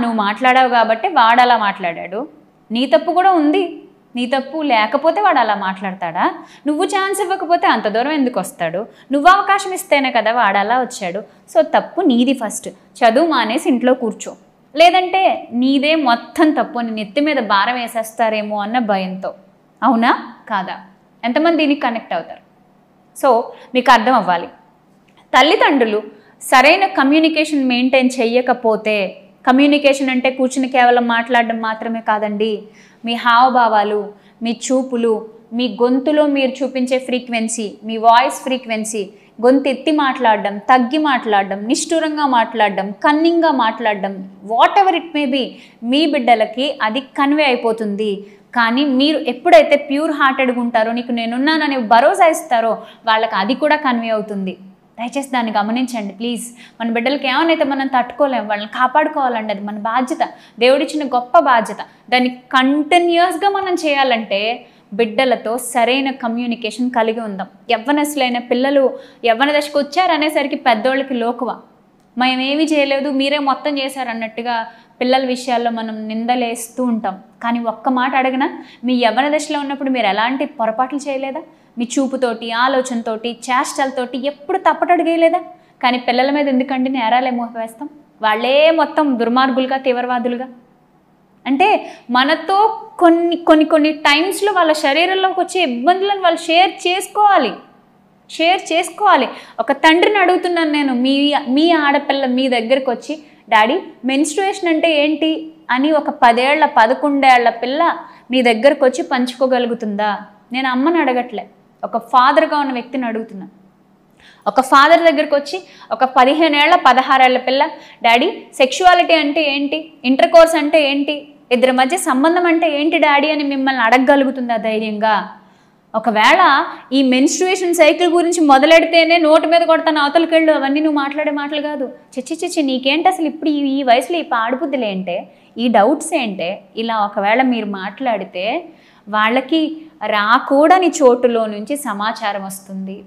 నువ్వు మాట్లాడావు కాబట్టి వాడు అలా మాట్లాడాడు, నీ తప్పు కూడా ఉంది, నీ తప్పు లేకపోతే వాడు అలా మాట్లాడతాడా, నువ్వు ఛాన్స్ ఇవ్వకపోతే అంత దూరం ఎందుకు వస్తాడు, నువ్వు అవకాశం ఇస్తేనే కదా వాడు అలా వచ్చాడు. సో తప్పు నీది. ఫస్ట్ చదువు మానేసి ఇంట్లో కూర్చో, లేదంటే నీదే మొత్తం తప్పు అని నెత్తి మీద భారం వేసేస్తారేమో అన్న భయంతో. అవునా కాదా? ఎంతమంది దీనికి కనెక్ట్ అవుతారు? సో మీకు అర్థం అవ్వాలి, తల్లిదండ్రులు సరైన కమ్యూనికేషన్ మెయింటైన్ చెయ్యకపోతే, కమ్యూనికేషన్ అంటే కూర్చుని కేవలం మాట్లాడడం మాత్రమే కాదండి, మీ హావభావాలు, మీ చూపులు, మీ గొంతులో మీరు చూపించే ఫ్రీక్వెన్సీ, మీ వాయిస్ ఫ్రీక్వెన్సీ, గొంతు ఎత్తి మాట్లాడడం, తగ్గి మాట్లాడడం, నిష్ఠూరంగా మాట్లాడడం, కన్నింగ్గా మాట్లాడడం, whatever it may be, మీ బిడ్డలకి అది కన్వే అయిపోతుంది. కానీ మీరు ఎప్పుడైతే ప్యూర్ హార్టెడ్గా ఉంటారో, నీకు నేనున్నానని భరోసా ఇస్తారో, వాళ్ళకి అది కూడా కన్వే అవుతుంది. దయచేసి దాన్ని గమనించండి ప్లీజ్. మన బిడ్డలకి ఏమైనా మనం తట్టుకోలేము, వాళ్ళని కాపాడుకోవాలండి, అది మన బాధ్యత, దేవుడిచ్చిన గొప్ప బాధ్యత. దాన్ని కంటిన్యూస్గా మనం చేయాలంటే బిడ్డలతో సరైన కమ్యూనికేషన్ కలిగి ఉందాం. యవ్వనస్తులైన పిల్లలు యవ్వన దశకు వచ్చారనేసరికి పెద్దోళ్ళకి లోకువ, మేమేమీ చేయలేదు మీరే మొత్తం చేశారన్నట్టుగా పిల్లల విషయాల్లో మనం నిందలేస్తూ ఉంటాం. కానీ ఒక్క మాట అడగనా, మీ యవ్వన దశలో ఉన్నప్పుడు మీరు ఎలాంటి పొరపాట్లు చేయలేదా? మీ చూపుతోటి, ఆలోచనతోటి, చేష్టలతోటి ఎప్పుడు తప్పటడిగేయలేదా? కానీ పిల్లల మీద ఎందుకండి నేరాలే మోపవేస్తాం? వాళ్ళే మొత్తం దుర్మార్గులుగా, తీవ్రవాదులుగా. అంటే మనతో కొన్ని టైమ్స్లో వాళ్ళ శరీరంలోకి వచ్చే ఇబ్బందులను వాళ్ళు షేర్ చేసుకోవాలి. ఒక తండ్రిని అడుగుతున్నాను నేను, మీ ఆడపిల్ల మీ దగ్గరకు వచ్చి డాడీ మెన్స్ట్రుయేషన్ అంటే ఏంటి అని ఒక 10 ఏళ్ల 11 ఏళ్ల పిల్ల మీ దగ్గరకు వచ్చి పంచుకోగలుగుతుందా? నేను అమ్మని అడగట్లే, ఒక ఫాదర్గా ఉన్న వ్యక్తిని అడుగుతున్నాను. ఒక ఫాదర్ దగ్గరకు వచ్చి ఒక 15 ఏళ్ల 16 ఏళ్ల పిల్ల డాడీ సెక్షువాలిటీ అంటే ఏంటి, ఇంటర్ కోర్స్ అంటే ఏంటి, ఇద్దరి మధ్య సంబంధం అంటే ఏంటి డాడీ అని మిమ్మల్ని అడగగలుగుతుందా ధైర్యంగా? ఒకవేళ ఈ మెన్స్ట్రుయేషన్ సైకిల్ గురించి మొదలెడితేనే నోటి మీద కొడతాను అవతలకెళ్ళు, అవన్నీ నువ్వు మాట్లాడే మాటలు కాదు. చిచ్చి నీకేంటి అసలు ఇప్పుడు ఈ వయసులో ఈ పాడుబుద్ధులు ఏంటే, ఈ డౌట్స్ ఏంటే, ఇలా ఒకవేళ మీరు మాట్లాడితే వాళ్ళకి రాకూడని చోటులో నుంచి సమాచారం వస్తుంది.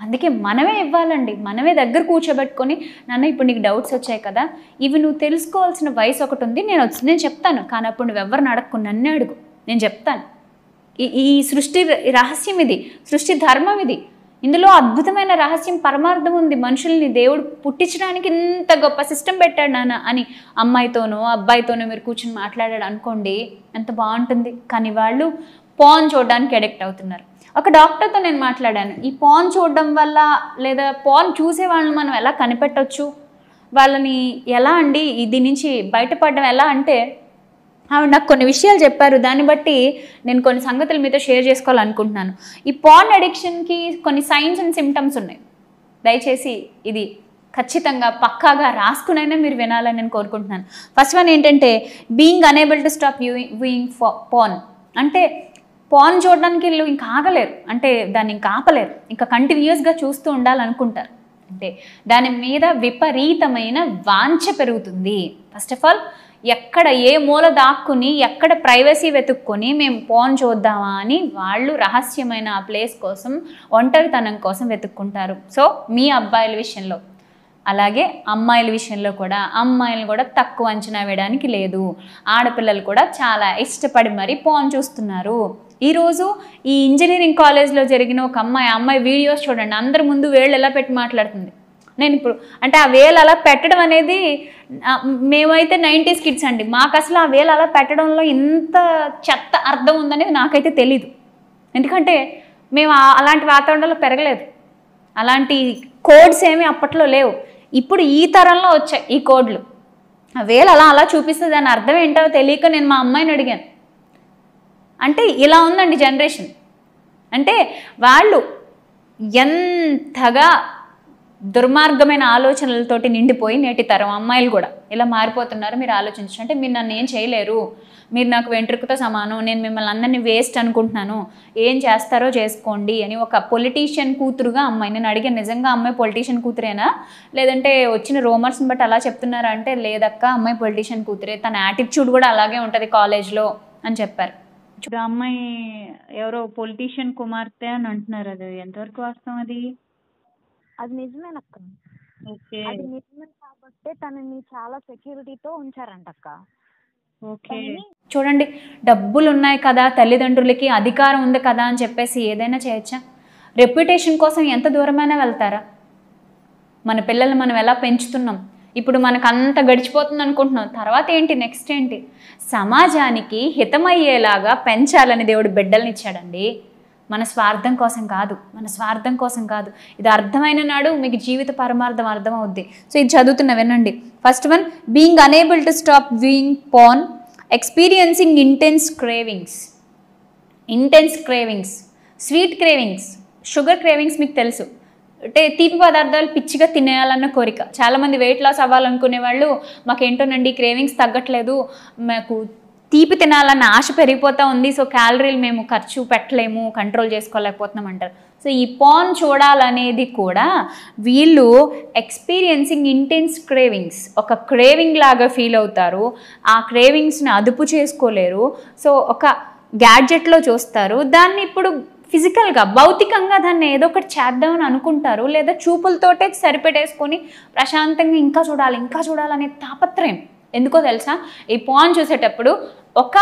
అందుకే మనమే ఇవ్వాలండి, మనమే దగ్గర కూర్చోబెట్టుకొని, నాన్న ఇప్పుడు నీకు డౌట్స్ వచ్చాయి కదా, ఇవి నువ్వు తెలుసుకోవాల్సిన వయసు ఒకటి ఉంది, నేను చెప్తాను, కానీ అప్పుడు నువ్వు ఎవరిని అడగకు, నన్నే అడుగు, నేను చెప్తాను. ఈ సృష్టి రహస్యం ఇది, సృష్టి ధర్మం ఇది, ఇందులో అద్భుతమైన రహస్యం పరమార్థం ఉంది. మనుషుల్ని దేవుడు పుట్టించడానికి ఇంత గొప్ప సిస్టమ్ పెట్టాడు నాన్న అని అమ్మాయితోనో అబ్బాయితోనో మీరు కూర్చొని మాట్లాడాడు అనుకోండి, ఎంత బాగుంటుంది. కానీ వాళ్ళు పాన్ చూడడానికి అడిక్ట్ అవుతున్నారు. ఒక డాక్టర్తో నేను మాట్లాడాను, ఈ పాన్ చూడడం వల్ల లేదా పాన్ చూసే వాళ్ళని మనం ఎలా కనిపెట్టవచ్చు, వాళ్ళని ఎలా అండి దీని నుంచి బయటపడడం ఎలా అంటే, ఆవిడ నాకు కొన్ని విషయాలు చెప్పారు. దాన్ని బట్టి నేను కొన్ని సంగతులు మీతో షేర్ చేసుకోవాలనుకుంటున్నాను. ఈ పాన్ అడిక్షన్కి కొన్ని సైన్స్ అండ్ సిమ్టమ్స్ ఉన్నాయి. దయచేసి ఇది ఖచ్చితంగా పక్కాగా రాసుకునైనా మీరు వినాలని నేను కోరుకుంటున్నాను. ఫస్ట్ వన్ ఏంటంటే, being unable to stop viewing pan. అంటే పాన్ చూడడానికి వీళ్ళు ఇంకా ఆగలేరు, అంటే దాన్ని ఇంకా ఆపలేరు, ఇంకా కంటిన్యూస్గా చూస్తూ ఉండాలనుకుంటారు. అంటే దాని మీద విపరీతమైన వాంఛ పెరుగుతుంది. ఫస్ట్ ఆఫ్ ఆల్ ఎక్కడ ఏ మూల దాక్కుని ఎక్కడ ప్రైవసీ వెతుక్కొని మేము పాన్ చూద్దామా అని వాళ్ళు రహస్యమైన ఆ ప్లేస్ కోసం, ఒంటరితనం కోసం వెతుక్కుంటారు. సో మీ అబ్బాయిల విషయంలో అలాగే అమ్మాయిల విషయంలో కూడా, అమ్మాయిలు కూడా తక్కువ అంచనా వేయడానికి లేదు. ఆడపిల్లలు కూడా చాలా ఇష్టపడి మరీ పాన్ చూస్తున్నారు. ఈరోజు ఈ ఇంజనీరింగ్ కాలేజ్లో జరిగిన ఒక అమ్మాయి వీడియోస్ చూడండి, అందరి ముందు వేళ్ళు ఎలా పెట్టి మాట్లాడుతుంది. నేను ఇప్పుడు అంటే ఆ వేలు అలా పెట్టడం అనేది, మేమైతే 90s కిడ్స్ అండి, మాకు అసలు ఆ వేలు అలా పెట్టడంలో ఇంత చెత్త అర్థం ఉందనేది నాకైతే తెలీదు. ఎందుకంటే మేము అలాంటి వాతావరణంలో పెరగలేదు, అలాంటి కోడ్స్ ఏమీ అప్పట్లో లేవు. ఇప్పుడు ఈ తరంలో వచ్చాయి ఈ కోడ్లు. ఆ వేలు అలా చూపిస్తుంది, దాని అర్థం ఏంటో తెలియక నేను మా అమ్మాయిని అడిగాను. అంటే ఇలా ఉందండి జనరేషన్. అంటే వాళ్ళు ఎంతగా దుర్మార్గమైన ఆలోచనలతోటి నిండిపోయి నేటి తరం అమ్మాయిలు కూడా ఇలా మారిపోతున్నారు. మీరు ఆలోచించండి. అంటే మీరు నన్ను ఏం చేయలేరు, మీరు నాకు వెంట్రుకతో సమానం, నేను మిమ్మల్ని అందరినీ వేస్ట్ అనుకుంటున్నాను, ఏం చేస్తారో చేసుకోండి అని ఒక పొలిటీషియన్ కూతురుగా అమ్మాయి నేను అడిగాను. నిజంగా అమ్మాయి పొలిటీషియన్ కూతురేనా, లేదంటే వచ్చిన రూమర్స్ని బట్టి అలా చెప్తున్నారా అంటే, లేదక్క అమ్మాయి పొలిటీషియన్ కూతురే, తన యాటిట్యూడ్ కూడా అలాగే ఉంటుంది కాలేజ్లో అని చెప్పారు. ఇప్పుడు అమ్మాయి ఎవరో పొలిటీషియన్ కుమార్తె అని అంటున్నారు, అది ఎంతవరకు వాస్తవం? అది నిజమేనక్క. ఓకే, అది నిజమే కాబట్టి తనని చాలా సెక్యూరిటీతో ఉంచారంటక్క. ఓకే. చూడండి, డబ్బులు ఉన్నాయి కదా, తల్లిదండ్రులకి అధికారం ఉంది కదా అని చెప్పేసి ఏదైనా చేయొచ్చా? రెప్యుటేషన్ కోసం ఎంత దూరమైనా వెళ్తారా? మన పిల్లల్ని మనం ఎలా పెంచుతున్నాం, ఇప్పుడు మనకు అంత గడిచిపోతుంది అనుకుంటున్నాం, తర్వాత ఏంటి, నెక్స్ట్ ఏంటి? సమాజానికి హితమయ్యేలాగా పెంచాలని దేవుడు బిడ్డల్ని ఇచ్చాడండి. మన స్వార్థం కోసం కాదు, మన స్వార్థం కోసం కాదు. ఇది అర్థమైన నాడు మీకు జీవిత పరమార్థం అర్థమవుద్ది. సో ఇది చదువుతున్నా వినండి. First one, being unable to stop viewing pan, experiencing intense cravings. Intense cravings, sweet cravings, sugar cravings మీకు తెలుసు, అంటే తీపి పదార్థాలు పిచ్చిగా తినేయాలన్న కోరిక. చాలామంది వెయిట్ లాస్ అవ్వాలనుకునే వాళ్ళు, మాకేంటోనండి క్రేవింగ్స్ తగ్గట్లేదు, మాకు తీపి తినాలన్న ఆశ పెరిగిపోతూ ఉంది, సో క్యాలరీలు మేము ఖర్చు పెట్టలేము, కంట్రోల్ చేసుకోలేకపోతున్నాం అంటారు. సో ఈ పాన్ చూడాలనేది కూడా వీళ్ళు ఎక్స్పీరియన్సింగ్ ఇంటెన్స్ క్రేవింగ్స్, ఒక క్రేవింగ్ లాగా ఫీల్ అవుతారు. ఆ క్రేవింగ్స్ని అదుపు చేసుకోలేరు. సో ఒక గ్యాడ్జెట్లో చూస్తారు, దాన్ని ఇప్పుడు ఫిజికల్గా భౌతికంగా దాన్ని ఏదో ఒకటి చేద్దామని అనుకుంటారు, లేదా చూపులతోటే సరిపెట్టేసుకొని ప్రశాంతంగా ఇంకా చూడాలనే తాపత్రయం. ఎందుకో తెలుసా, ఈ పాన్ చూసేటప్పుడు ఒక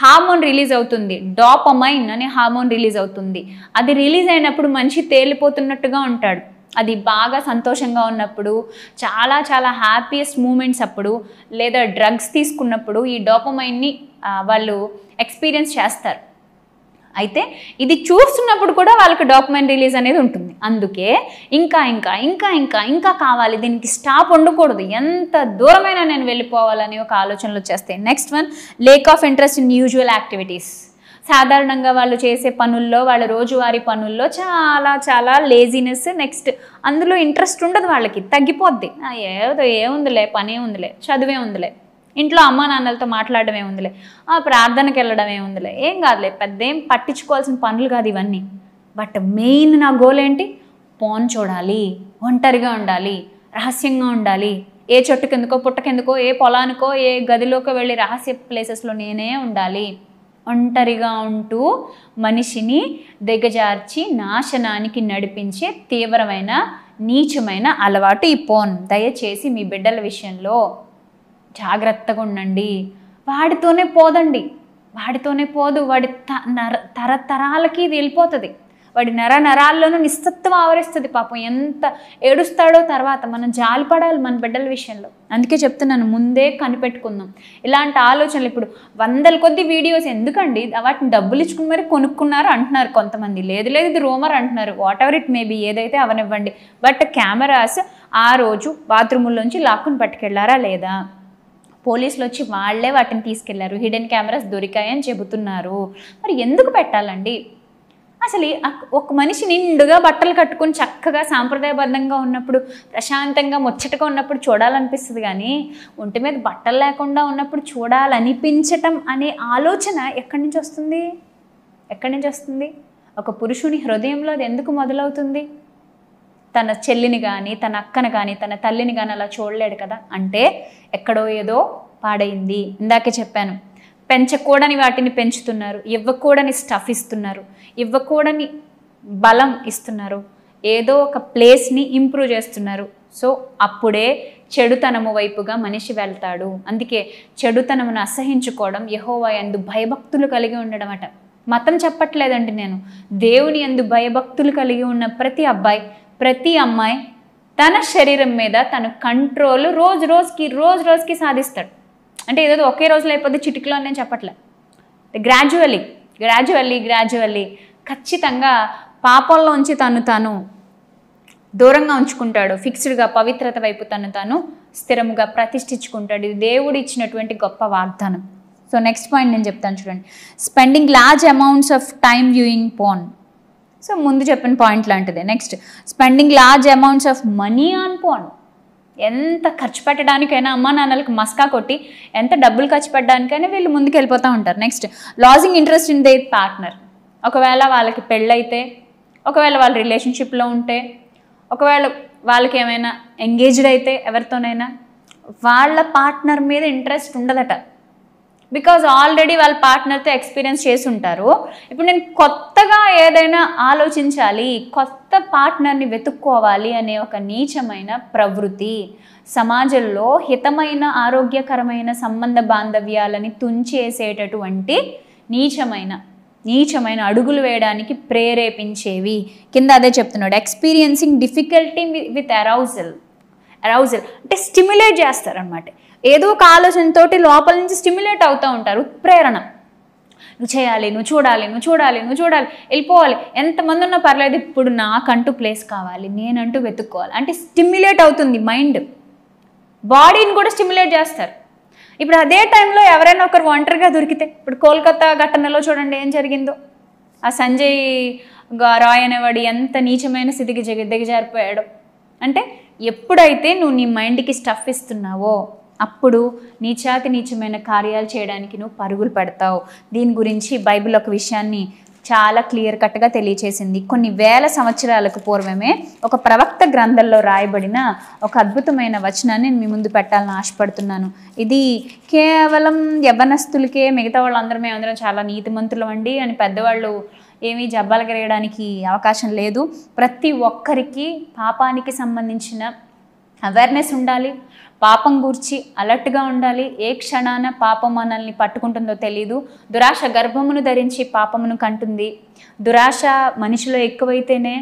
హార్మోన్ రిలీజ్ అవుతుంది, డోపమైన్ అనే హార్మోన్ రిలీజ్ అవుతుంది. అది రిలీజ్ అయినప్పుడు మనిషి తేలిపోతున్నట్టుగా ఉంటాడు. అది బాగా సంతోషంగా ఉన్నప్పుడు, చాలా చాలా హ్యాపీయెస్ట్ మూమెంట్స్ అప్పుడు, లేదా డ్రగ్స్ తీసుకున్నప్పుడు ఈ డోపమైన్ని వాళ్ళు ఎక్స్పీరియన్స్ చేస్తారు. అయితే ఇది చూస్తున్నప్పుడు కూడా వాళ్ళకి డోపమైన్ రిలీజ్ అనేది ఉంటుంది. అందుకే ఇంకా ఇంకా ఇంకా ఇంకా ఇంకా కావాలి, దీనికి స్టాప్ ఉండకూడదు, ఎంత దూరమైనా నేను వెళ్ళిపోవాలని ఒక ఆలోచనలు వచ్చేస్తాయి. Next one, lake of interest in usual activities. సాధారణంగా వాళ్ళు చేసే పనుల్లో, వాళ్ళ రోజువారీ పనుల్లో చాలా చాలా లేజినెస్, నెక్స్ట్ అందులో ఇంట్రెస్ట్ ఉండదు, వాళ్ళకి తగ్గిపోద్ది. ఏముందిలే, పనే ఉందిలే, చదువే ఉందిలే, ఇంట్లో అమ్మా నాన్నలతో మాట్లాడడం ఏముందిలే, ప్రార్థనకి వెళ్ళడం ఏముందిలే, ఏం కాదులే, పెద్ద ఏం పట్టించుకోవాల్సిన పనులు కాదు ఇవన్నీ. బట్ మెయిన్ నా గోల్ ఏంటి, పాన్ చూడాలి, ఒంటరిగా ఉండాలి, రహస్యంగా ఉండాలి, ఏ చెట్టుకెందుకో పుట్టకెందుకో ఏ పొలానికో ఏ గదిలోకో వెళ్ళి రహస్య ప్లేసెస్లో నేనే ఉండాలి. ఒంటరిగా ఉంటూ మనిషిని దిగజార్చి నాశనానికి నడిపించే తీవ్రమైన నీచమైన అలవాటు ఈ పోన్. దయచేసి మీ బిడ్డల విషయంలో జాగ్రత్తగా ఉండండి. వాడితోనే పోదండి, వాడితోనే పోదు. వాడి తరతరాలకి ఇది వెళ్ళిపోతుంది. వాడి నరాల్లోనూ నిస్తత్వం ఆవరిస్తుంది. పాపం ఎంత ఏడుస్తాడో తర్వాత. మనం జాలిపడాలి మన బిడ్డల విషయంలో. అందుకే చెప్తున్నాను, ముందే కనిపెట్టుకుందాం ఇలాంటి ఆలోచనలు. ఇప్పుడు 100 కొద్ది వీడియోస్ ఎందుకండి, వాటిని డబ్బులు ఇచ్చుకుని మరి కొనుక్కున్నారు అంటున్నారు కొంతమంది. లేదు ఇది రూమర్ అంటున్నారు. వాట్ ఎవర్ ఇట్ మేబీ, ఏదైతే అవనివ్వండి. బట్ కెమెరాస్ ఆ రోజు బాత్రూముల్లోంచి లాక్కుని పట్టుకెళ్లారా లేదా? పోలీసులు వచ్చి వాళ్లే వాటిని తీసుకెళ్లారు. హిడెన్ కెమెరాస్ దొరికాయని చెబుతున్నారు. మరి ఎందుకు పెట్టాలండి? అసలు ఒక మనిషి నిండుగా బట్టలు కట్టుకుని చక్కగా సాంప్రదాయబద్ధంగా ఉన్నప్పుడు, ప్రశాంతంగా ముచ్చటగా ఉన్నప్పుడు చూడాలనిపిస్తుంది. కానీ ఒంటి మీద బట్టలు లేకుండా ఉన్నప్పుడు చూడాలనిపించటం అనే ఆలోచన ఎక్కడి నుంచి వస్తుంది? ఎక్కడి నుంచి వస్తుంది? ఒక పురుషుని హృదయంలో అది ఎందుకు మొదలవుతుంది? తన చెల్లిని కానీ, తన అక్కను కానీ, తన తల్లిని కానీ అలా చూడలేడు కదా. అంటే ఎక్కడో ఏదో పాడైంది. ఇందాకే చెప్పాను, పెంచకూడని వాటిని పెంచుతున్నారు, ఇవ్వకూడని స్టఫ్ ఇస్తున్నారు, ఇవ్వకూడని బలం ఇస్తున్నారు, ఏదో ఒక ప్లేస్ని ఇంప్రూవ్ చేస్తున్నారు. సో అప్పుడే చెడుతనము వైపుగా మనిషి వెళ్తాడు. అందుకే చెడుతనమును అసహించుకోవడం, యెహోవా యందు భయభక్తులు కలిగి ఉండడం అట. మతం చెప్పట్లేదండి నేను. దేవుని యందు భయభక్తులు కలిగి ఉన్న ప్రతి అబ్బాయి, ప్రతి అమ్మాయి తన శరీరం మీద తన కంట్రోల్ రోజు రోజుకి సాధిస్తాడు. అంటే ఏదో ఒకే రోజులో అయిపోతే చిటికలో నేను చెప్పట్లే. గ్రాడ్యువల్లీ ఖచ్చితంగా పాపంలోంచి తాను దూరంగా ఉంచుకుంటాడు. ఫిక్స్డ్గా పవిత్రత వైపు తాను స్థిరముగా ప్రతిష్ఠించుకుంటాడు. ఇది దేవుడు ఇచ్చినటువంటి గొప్ప వాగ్దానం. సో నెక్స్ట్ పాయింట్ నేను చెప్తాను చూడండి. Spending large amounts of time viewing porn. So ముందు చెప్పిన పాయింట్ లాంటిదే. Next, spending large amounts of money on porn. ఎంత ఖర్చు పెట్టడానికైనా అమ్మా నాన్నలకు మస్కా కొట్టి ఎంత డబ్బులు ఖర్చు పెట్టడానికైనా వీళ్ళు ముందుకు వెళ్ళిపోతూ ఉంటారు. Next, lodging interest in there partner. ఒకవేళ వాళ్ళకి పెళ్ళైతే, ఒకవేళ వాళ్ళ రిలేషన్షిప్లో ఉంటే, ఒకవేళ వాళ్ళకి ఏమైనా ఎంగేజ్డ్ అయితే ఎవరితోనైనా, వాళ్ళ పార్ట్నర్ మీద ఇంట్రెస్ట్ ఉండదట. బికాజ్ ఆల్రెడీ వాళ్ళ పార్ట్నర్తో ఎక్స్పీరియన్స్ చేసి ఉంటారు. ఇప్పుడు నేను కొత్తగా ఏదైనా ఆలోచించాలి, కొత్త పార్ట్నర్ని వెతుక్కోవాలి అనే ఒక నీచమైన ప్రవృత్తి సమాజంలో హితమైన ఆరోగ్యకరమైన సంబంధ బాంధవ్యాలని తుంచేసేటటువంటి నీచమైన అడుగులు వేయడానికి ప్రేరేపించేవి. కింద అదే చెప్తున్నాడు, ఎక్స్పీరియన్సింగ్ డిఫికల్టీ విత్ అరౌజల్ అంటే స్టిమ్యులేట్ చేస్తారనమాట. ఏదో ఒక ఆలోచనతోటి లోపల నుంచి స్టిమ్యులేట్ అవుతూ ఉంటారు. ఉత్ప్రేరణ, నువ్వు చేయాలి, నువ్వు చూడాలి, వెళ్ళిపోవాలి, ఎంతమంది ఉన్నా పర్లేదు, ఇప్పుడు నాకంటూ ప్లేస్ కావాలి, నేనంటూ వెతుక్కోవాలి అంటే స్టిమ్యులేట్ అవుతుంది మైండ్. బాడీని కూడా స్టిమ్యులేట్ చేస్తారు. ఇప్పుడు అదే టైంలో ఎవరైనా ఒకరు ఒంటరిగా దొరికితే, ఇప్పుడు కోల్కతా ఘటనలో చూడండి ఏం జరిగిందో. ఆ సంజయ్ రాయ్ అనేవాడు ఎంత నీచమైన స్థితికి దిగజారిపోయాడో. అంటే ఎప్పుడైతే నువ్వు నీ మైండ్కి స్టఫ్ ఇస్తున్నావో అప్పుడు నీచమైన కార్యాలు చేయడానికి నువ్వు పరుగులు పెడతావు. దీని గురించి బైబిల్ ఒక విషయాన్ని చాలా క్లియర్ కట్గా తెలియచేసింది. కొన్ని వేల సంవత్సరాలకు పూర్వమే ఒక ప్రవక్త గ్రంథంలో రాయబడిన ఒక అద్భుతమైన వచనాన్ని నేను మీ ముందు పెట్టాలని ఆశపడుతున్నాను. ఇది కేవలం యవ్వనస్తులకే, మిగతా వాళ్ళందరం చాలా నీతిమంతులు అండి అని పెద్దవాళ్ళు ఏమీ జబ్బాలు గరేయడానికి అవకాశం లేదు. ప్రతి ఒక్కరికి పాపానికి సంబంధించిన అవేర్నెస్ ఉండాలి. పాపం గురించి అలర్ట్గా ఉండాలి. ఏ క్షణాన పాపం మనల్ని పట్టుకుంటుందో తెలియదు. దురాశ గర్భమును ధరించి పాపమును కంటుంది. దురాశ మనిషిలో ఎక్కువైతేనే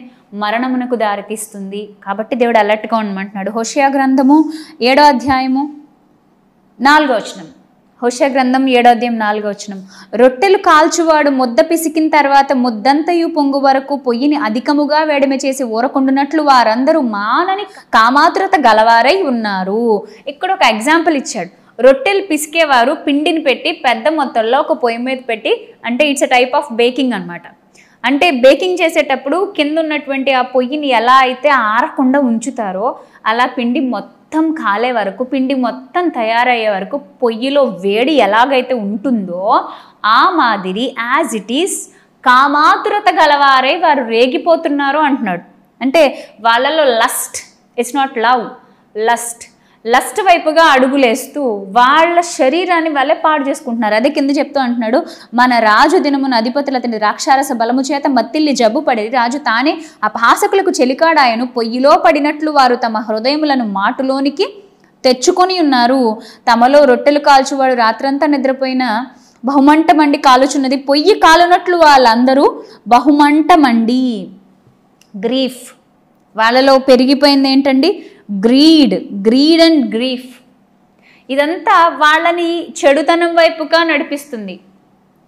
మరణమునకు దారితీస్తుంది. కాబట్టి దేవుడు అలర్ట్గా ఉండమంటున్నాడు. హోషేయ గ్రంథము 7వ అధ్యాయము 4వ వచనం. హోషేయ గ్రంథం 7వ అధ్యాయం 4వ వచనం. రొట్టెలు కాల్చువాడు ముద్ద పిసికిన తర్వాత ముద్దంతయు పొంగు వరకు పొయ్యిని అధికముగా వేడిమి చేసి ఊరకుండునట్లు వారందరూ మానని కామాతురత గలవారై ఉన్నారు. ఇక్కడ ఒక ఎగ్జాంపుల్ ఇచ్చాడు. రొట్టెలు పిసికేవారు పిండిని పెట్టి పెద్ద మొత్తంలో ఒక పొయ్యి మీద పెట్టి, అంటే it's a type of baking అనమాట. అంటే బేకింగ్ చేసేటప్పుడు కింద ఉన్నటువంటి ఆ పొయ్యిని ఎలా అయితే ఆరకుండా ఉంచుతారో అలా పిండి మొత్తం కాలే వరకు, పిండి మొత్తం తయారయ్యే వరకు పొయ్యిలో వేడి ఎలాగైతే ఉంటుందో ఆ మాదిరి యాజ్ ఇట్ ఈస్ కామాతురత గలవారై వారు రేగిపోతున్నారు అంటున్నాడు. అంటే వాళ్ళలో lust, it's not love, lust వైపుగా అడుగులేస్తూ వాళ్ళ శరీరాన్ని వాళ్ళే పాడు చేసుకుంటున్నారు. అదే కింద చెప్తూ అంటున్నాడు, మన రాజు దినమున అధిపతులు అతని ద్రాక్షారస బలము చేత మత్తిల్లి జబ్బు పడి రాజు తానే అపహాసకులకు చెలికాడాయను. పొయ్యిలో పడినట్లు వారు తమ హృదయములను మాటులోనికి తెచ్చుకొని ఉన్నారు. తమలో రొట్టెలు కాల్చువాడు రాత్రంతా నిద్రపోయిన బహుమంట మండి కాలుచున్నది. పొయ్యి కాలునట్లు వాళ్ళందరూ బహుమంట మండి. గ్రీఫ్ వాళ్ళలో పెరిగిపోయింది ఏంటండి? Greed and grief. ఇదంతా వాళ్ళని చెడుతనం వైపుగా నడిపిస్తుంది.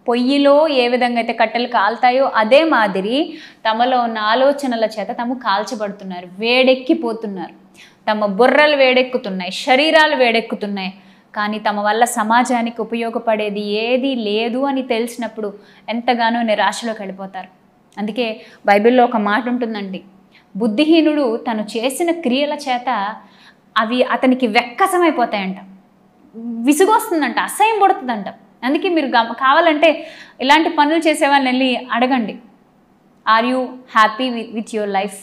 పొయ్యిలో ఏ విధంగా అయితే కట్టెలు కాలుతాయో అదే మాదిరి తమలో ఉన్న ఆలోచనల చేత తాము కాల్చబడుతున్నారు, వేడెక్కిపోతున్నారు. తమ బుర్రలు వేడెక్కుతున్నాయి, శరీరాలు వేడెక్కుతున్నాయి. కానీ తమ వల్ల సమాజానికి ఉపయోగపడేది ఏది లేదు అని తెలిసినప్పుడు ఎంతగానో నిరాశలోకి వెళ్ళిపోతారు. అందుకే బైబిల్లో ఒక మాట ఉంటుందండి, బుద్ధిహీనుడు తను చేసిన క్రియల చేత అవి అతనికి వెక్కసమైపోతాయంట, విసుగొస్తుందంట, అసహ్యం పడుతుందంట. అందుకే మీరు కావాలంటే ఇలాంటి పనులు చేసేవాళ్ళని వెళ్ళి అడగండి, are you happy with your life,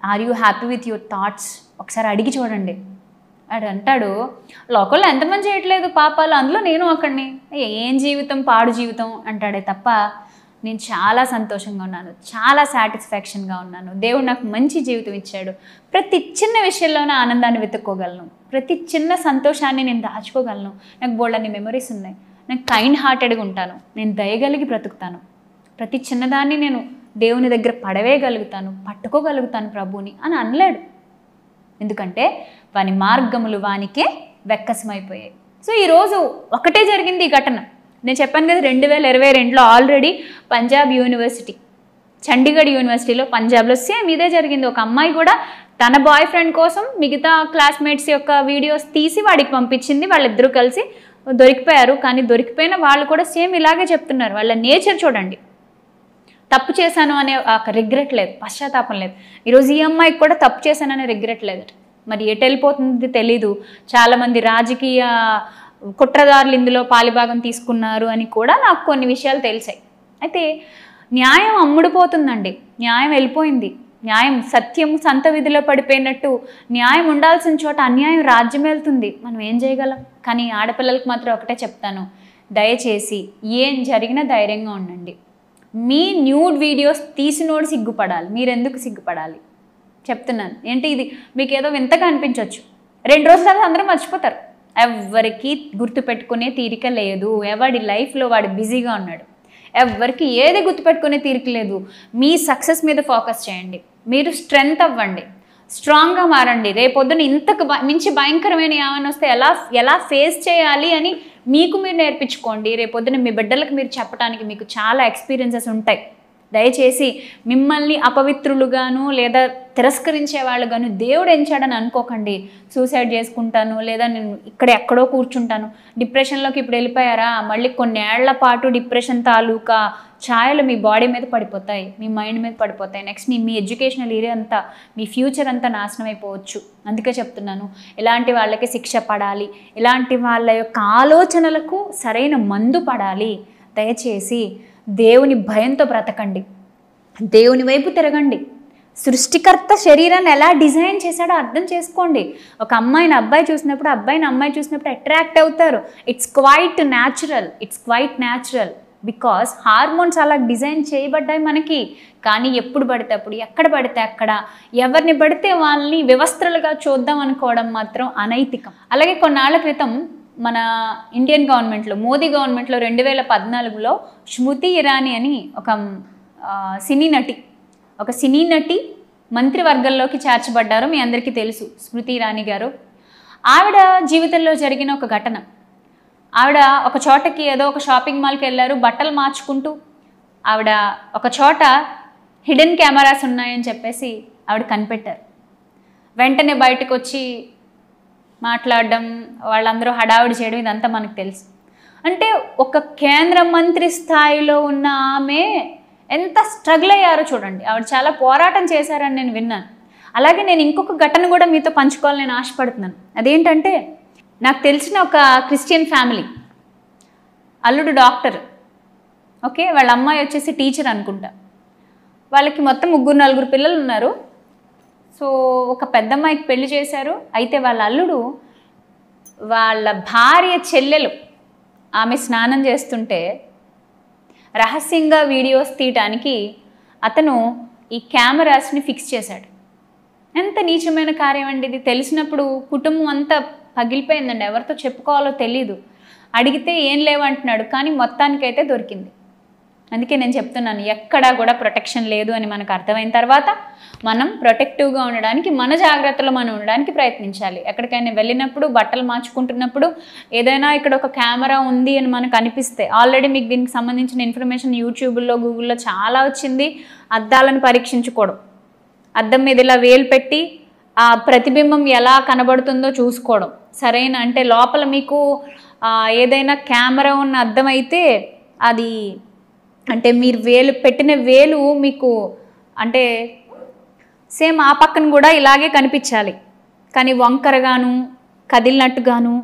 are you happy with your thoughts? ఒకసారి అడిగి చూడండి. వాడు అంటాడు, లోకల్లో ఎంతమంది చేయట్లేదు పాపాలు, అందులో నేను అక్కడిని, ఏం జీవితం, పాడు జీవితం అంటాడే తప్ప నేను చాలా సంతోషంగా ఉన్నాను, చాలా సాటిస్ఫాక్షన్గా ఉన్నాను, దేవుడు నాకు మంచి జీవితం ఇచ్చాడు, ప్రతి చిన్న విషయంలోనే ఆనందాన్ని వెతుక్కోగలను, ప్రతి చిన్న సంతోషాన్ని నేను దాచుకోగలను, నాకు బోల్డన్ని మెమరీస్ ఉన్నాయి, నేను కైండ్ హార్టెడ్గా ఉంటాను, నేను దయగలిగి బ్రతుకుతాను, ప్రతి చిన్నదాన్ని నేను దేవుని దగ్గర పడవేయగలుగుతాను, పట్టుకోగలుగుతాను ప్రభుని అని అనలేడు. ఎందుకంటే వాని మార్గములు వానికే వెక్కసమైపోయాయి. సో ఈరోజు ఒకటే జరిగింది ఈ ఘటన. నేను చెప్పాను కదా, 2022లో ఆల్రెడీ పంజాబ్ యూనివర్సిటీ, చండీగఢ్ యూనివర్సిటీలో పంజాబ్లో సేమ్ ఇదే జరిగింది. ఒక అమ్మాయి కూడా తన బాయ్ ఫ్రెండ్ కోసం మిగతా క్లాస్మేట్స్ యొక్క వీడియోస్ తీసి వాడికి పంపించింది. వాళ్ళిద్దరూ కలిసి దొరికిపోయారు. కానీ దొరికిపోయిన వాళ్ళు కూడా సేమ్ ఇలాగే చెప్తున్నారు. వాళ్ళ నేచర్ చూడండి, తప్పు చేశాను అనే ఒక రిగ్రెట్ లేదు, పశ్చాత్తాపం లేదు. ఈరోజు ఈ అమ్మాయికి కూడా తప్పు చేశాననే రిగ్రెట్ లేదు. మరి ఎటు వెళ్ళిపోతుంది తెలీదు. చాలామంది రాజకీయ కుట్రదారులు ఇందులో పాలిభాగం తీసుకున్నారు అని కూడా నాకు కొన్ని విషయాలు తెలిసాయి. అయితే న్యాయం అమ్ముడుపోతుందండి, న్యాయం వెళ్ళిపోయింది. న్యాయం, సత్యం సంత విధిలో పడిపోయినట్టు న్యాయం ఉండాల్సిన చోట అన్యాయం రాజ్యం వెళ్తుంది. మనం ఏం చేయగలం? కానీ ఆడపిల్లలకు మాత్రం ఒకటే చెప్తాను, దయచేసి ఏం జరిగినా ధైర్యంగా ఉండండి. మీ న్యూడ్ వీడియోస్ తీసినోడు సిగ్గుపడాలి, మీరెందుకు సిగ్గుపడాలి చెప్తున్నాను. ఏంటి ఇది మీకు ఏదో వింతగా అనిపించవచ్చు, 2 రోజుల తర్వాత అందరూ మర్చిపోతారు. ఎవరికి గుర్తుపెట్టుకునే తీరిక లేదు, ఎవడి లైఫ్లో వాడు బిజీగా ఉన్నాడు. ఎవరికి ఏది గుర్తుపెట్టుకునే తీరిక లేదు. మీ సక్సెస్ మీద ఫోకస్ చేయండి, మీరు స్ట్రెంగ్త్ అవ్వండి, స్ట్రాంగ్గా మారండి. రేపొద్దున ఇంతకు మించి భయంకరమైన ఏమైనా వస్తే ఎలా ఫేస్ చేయాలి అని మీకు మీరు నేర్పించుకోండి. రేపొద్దున మీ బిడ్డలకు మీరు చెప్పడానికి మీకు చాలా ఎక్స్పీరియన్సెస్ ఉంటాయి. దయచేసి మిమ్మల్ని అపవిత్రులుగాను లేదా తిరస్కరించే వాళ్ళుగాను దేవుడు ఎంచాడని అనుకోకండి. సూసైడ్ చేసుకుంటాను లేదా నేను ఎక్కడో కూర్చుంటాను, డిప్రెషన్లోకి ఇప్పుడు వెళ్ళిపోయారా, మళ్ళీ కొన్ని ఏళ్ల పాటు డిప్రెషన్ తాలూకా ఛాయలు మీ బాడీ మీద పడిపోతాయి, మీ మైండ్ మీద పడిపోతాయి. నెక్స్ట్ మీ ఎడ్యుకేషనల్ ఏరియా అంతా, మీ ఫ్యూచర్ అంతా నాశనం అయిపోవచ్చు. అందుకే చెప్తున్నాను, ఇలాంటి వాళ్ళకి శిక్ష పడాలి, ఇలాంటి వాళ్ళ యొక్క ఆలోచనలకు సరైన మందు పడాలి. దయచేసి దేవుని భయంతో బ్రతకండి, దేవుని వైపు తిరగండి. సృష్టికర్త శరీరాన్ని ఎలా డిజైన్ చేశాడో అర్థం చేసుకోండి. ఒక అమ్మాయిని అబ్బాయి చూసినప్పుడు, అబ్బాయిని అమ్మాయి చూసినప్పుడు అట్రాక్ట్ అవుతారు. It's quite natural because hormones అలా డిజైన్ చేయబడ్డాయి మనకి. కానీ ఎప్పుడు పడితే అప్పుడు, ఎక్కడ పడితే అక్కడ, ఎవరిని పడితే వాళ్ళని వ్యవస్థలుగా చూద్దాం అనుకోవడం మాత్రం అనైతికం. అలాగే కొన్నాళ్ల క్రితం మన ఇండియన్ గవర్నమెంట్లో, మోదీ గవర్నమెంట్లో 2014లో స్మృతి ఇరానీ అని ఒక సినీ నటి మంత్రివర్గంలోకి చేర్చబడ్డారు. మీ అందరికీ తెలుసు స్మృతి ఇరానీ గారు. ఆవిడ జీవితంలో జరిగిన ఒక ఘటన, ఆవిడ ఒక చోటకి ఏదో ఒక షాపింగ్ మాల్కి వెళ్ళారు. బట్టలు మార్చుకుంటూ ఆవిడ ఒక చోట హిడెన్ కెమెరాస్ ఉన్నాయని చెప్పేసి ఆవిడ కనిపెట్టారు. వెంటనే బయటకు వచ్చి మాట్లాడడం, వాళ్ళందరూ హడావుడి చేయడం, ఇదంతా మనకు తెలుసు. అంటే ఒక కేంద్ర మంత్రి స్థాయిలో ఉన్న ఆమె ఎంత స్ట్రగుల్ అయ్యారో చూడండి. ఆవిడ చాలా పోరాటం చేశారని నేను విన్నాను. అలాగే నేను ఇంకొక ఘటన కూడా మీతో పంచుకోవాలని నేను ఆశపడుతున్నాను. అదేంటంటే, నాకు తెలిసిన ఒక క్రిస్టియన్ ఫ్యామిలీ, అల్లుడు డాక్టర్, ఓకే, వాళ్ళ అమ్మాయి వచ్చేసి టీచర్ అనుకుంటా. వాళ్ళకి మొత్తం 3-4 పిల్లలు ఉన్నారు. సో ఒక పెద్దమ్మాయికి పెళ్లి చేశారు. అయితే వాళ్ళ అల్లుడు వాళ్ళ భార్య చెల్లెలు ఆమె స్నానం చేస్తుంటే రహస్యంగా వీడియోస్ తీయటానికి అతను ఈ కెమెరాస్ని ఫిక్స్ చేశాడు. ఎంత నీచమైన కార్యం అండి ఇది. తెలిసినప్పుడు కుటుంబం అంతా పగిలిపోయిందండి. ఎవరితో చెప్పుకోవాలో తెలీదు. అడిగితే ఏం లేవంటున్నాడు, కానీ మొత్తానికైతే దొరికింది. అందుకే నేను చెప్తున్నాను, ఎక్కడా కూడా ప్రొటెక్షన్ లేదు అని మనకు అర్థమైన తర్వాత మనం ప్రొటెక్టివ్గా ఉండడానికి, మన జాగ్రత్తలో మనం ఉండడానికి ప్రయత్నించాలి. ఎక్కడికైనా వెళ్ళినప్పుడు, బట్టలు మార్చుకుంటున్నప్పుడు ఏదైనా ఇక్కడ ఒక కెమెరా ఉంది అని మనకు అనిపిస్తే, ఆల్రెడీ మీకు దీనికి సంబంధించిన ఇన్ఫర్మేషన్ యూట్యూబ్లో, గూగుల్లో చాలా వచ్చింది. అద్దాలను పరీక్షించుకోవడం, అద్దం మీద ఇలా వేలు పెట్టి ఆ ప్రతిబింబం ఎలా కనబడుతుందో చూసుకోవడం. సరైన అంటే లోపల మీకు ఏదైనా కెమెరా ఉన్న అద్దం అయితే అది అంటే మీరు వేలు పెట్టిన వేలు మీకు అంటే సేమ్ ఆ పక్కన కూడా ఇలాగే కనిపించాలి, కానీ వంకరగాను కదిలినట్టుగాను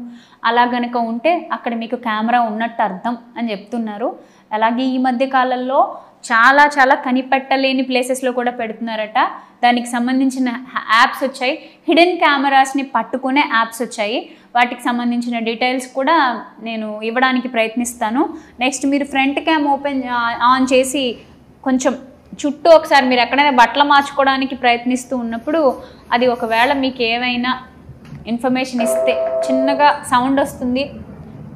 అలా గనక ఉంటే అక్కడ మీకు కెమెరా ఉన్నట్టు అర్థం అని చెప్తున్నారు. అలాగే ఈ మధ్య కాలంలో చాలా చాలా కనిపెట్టలేని ప్లేసెస్లో కూడా పెడుతున్నారట. దానికి సంబంధించిన యాప్స్ వచ్చాయి, హిడెన్ కెమెరాస్ని పట్టుకునే యాప్స్ వచ్చాయి. వాటికి సంబంధించిన డీటెయిల్స్ కూడా నేను ఇవ్వడానికి ప్రయత్నిస్తాను. నెక్స్ట్ మీరు ఫ్రంట్ క్యామ్ ఆన్ చేసి కొంచెం చుట్టూ ఒకసారి మీరు ఎక్కడైనా బట్టలు మార్చుకోవడానికి ప్రయత్నిస్తూ ఉన్నప్పుడు అది ఒకవేళ మీకు ఏమైనా ఇన్ఫర్మేషన్ ఇస్తే చిన్నగా సౌండ్ వస్తుంది.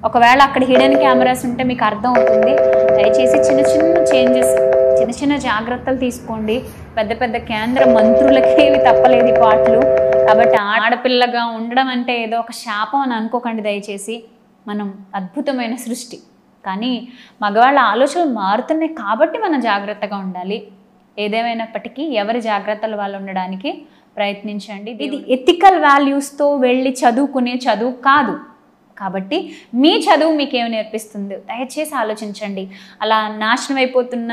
ఒకవేళ అక్కడ హిడెన్ కెమెరాస్ ఉంటే మీకు అర్థం అవుతుంది. దయచేసి చిన్న చిన్న చేంజెస్, చిన్న చిన్న జాగ్రత్తలు తీసుకోండి. పెద్ద పెద్ద కేంద్ర మంత్రులకి ఏవి తప్పలేదు ఈ పాటలు. కాబట్టి ఆడపిల్లగా ఉండడం అంటే ఏదో ఒక శాపం అని అనుకోకండి దయచేసి. మనం అద్భుతమైన సృష్టి, కానీ మగవాళ్ళ ఆలోచనలు మారుతున్నాయి కాబట్టి మనం జాగ్రత్తగా ఉండాలి. ఏదేమైనప్పటికీ ఎవరి జాగ్రత్తలు వాళ్ళు ఉండడానికి ప్రయత్నించండి. ఇది ఎథికల్ వాల్యూస్తో వెళ్ళి చదువుకునే చదువు కాదు. కాబట్టి మీ చదువు మీకేమి నేర్పిస్తుంది దయచేసి ఆలోచించండి. అలా నాశనం అయిపోతున్న,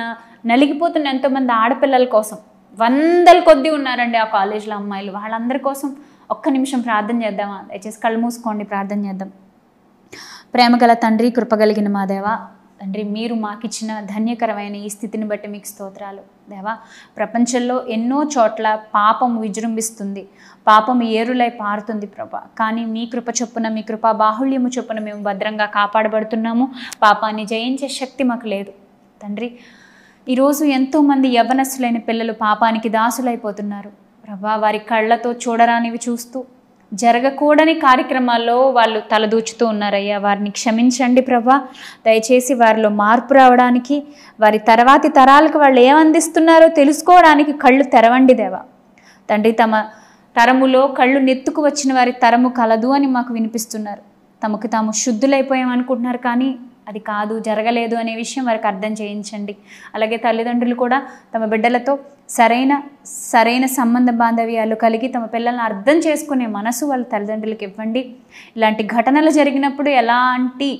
నలిగిపోతున్న ఎంతోమంది ఆడపిల్లల కోసం వందల కొద్దీ ఉన్నారండి ఆ కాలేజీలో అమ్మాయిలు. వాళ్ళందరి కోసం ఒక్క నిమిషం ప్రార్థన చేద్దామా? దయచేసి కళ్ళు మూసుకోండి, ప్రార్థన చేద్దాం. ప్రేమగల తండ్రి, కృపగలిగిన మా దేవా తండ్రి, మీరు మాకిచ్చిన ధన్యకరమైన ఈ స్థితిని బట్టి మీకు స్తోత్రాలు దేవా. ప్రపంచంలో ఎన్నో చోట్ల పాపం విజృంభిస్తుంది, పాపం ఏరులై పారుతుంది ప్రభా. కానీ మీ కృప చొప్పున, మీ కృపా బాహుళ్యము చొప్పున మేము భద్రంగా కాపాడబడుతున్నాము. పాపాన్ని జయించే శక్తి మాకు లేదు తండ్రి. ఈరోజు ఎంతోమంది యవ్వనస్తులైన పిల్లలు పాపానికి దాసులైపోతున్నారు ప్రభా. వారి కళ్ళతో చూడరానివి చూస్తూ జరగకూడని కార్యక్రమాల్లో వాళ్ళు తలదూచుతూ ఉన్నారయ్యా. వారిని క్షమించండి ప్రభా. దయచేసి వారిలో మార్పు రావడానికి, వారి తర్వాతి తరాలకు వాళ్ళు ఏమందిస్తున్నారో తెలుసుకోవడానికి కళ్ళు తెరవండి దేవా తండ్రి. తమ తరములో కళ్ళు నెత్తుకు వచ్చిన వారి తరము కలదు అని మాకు వినిపిస్తున్నారు. తమకు తాము శుద్ధులైపోయామనుకుంటున్నారు, కానీ అది కాదు, జరగలేదు అనే విషయం వారికి అర్థం చేయించండి. అలాగే తల్లిదండ్రులు కూడా తమ బిడ్డలతో సరైన సంబంధ బాంధవ్యాలు కలిగి తమ పిల్లల్ని అర్థం చేసుకునే మనసు వాళ్ళ తల్లిదండ్రులకు ఇవ్వండి. ఇలాంటి ఘటనలు జరిగినప్పుడు ఎలాంటి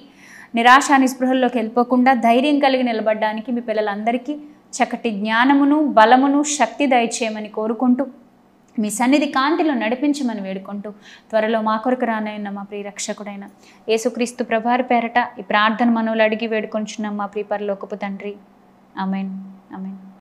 నిరాశ నిస్పృహల్లోకి వెళ్ళిపోకుండా ధైర్యం కలిగి నిలబడడానికి మీ పిల్లలందరికీ చక్కటి జ్ఞానమును, బలమును, శక్తి దయచేయమని కోరుకుంటూ మీ సన్నిధి కాంతిలో నడిపించమని వేడుకుంటూ త్వరలో మా కొరకు రానైన మా ప్రియ రక్షకుడైన యేసుక్రీస్తు ప్రభువారి పేరట ఈ ప్రార్థన మనవులు అడిగి వేడుకొంచున్నాం మా ప్రియ పరలోకపు తండ్రి. ఆమేన్, ఆమేన్.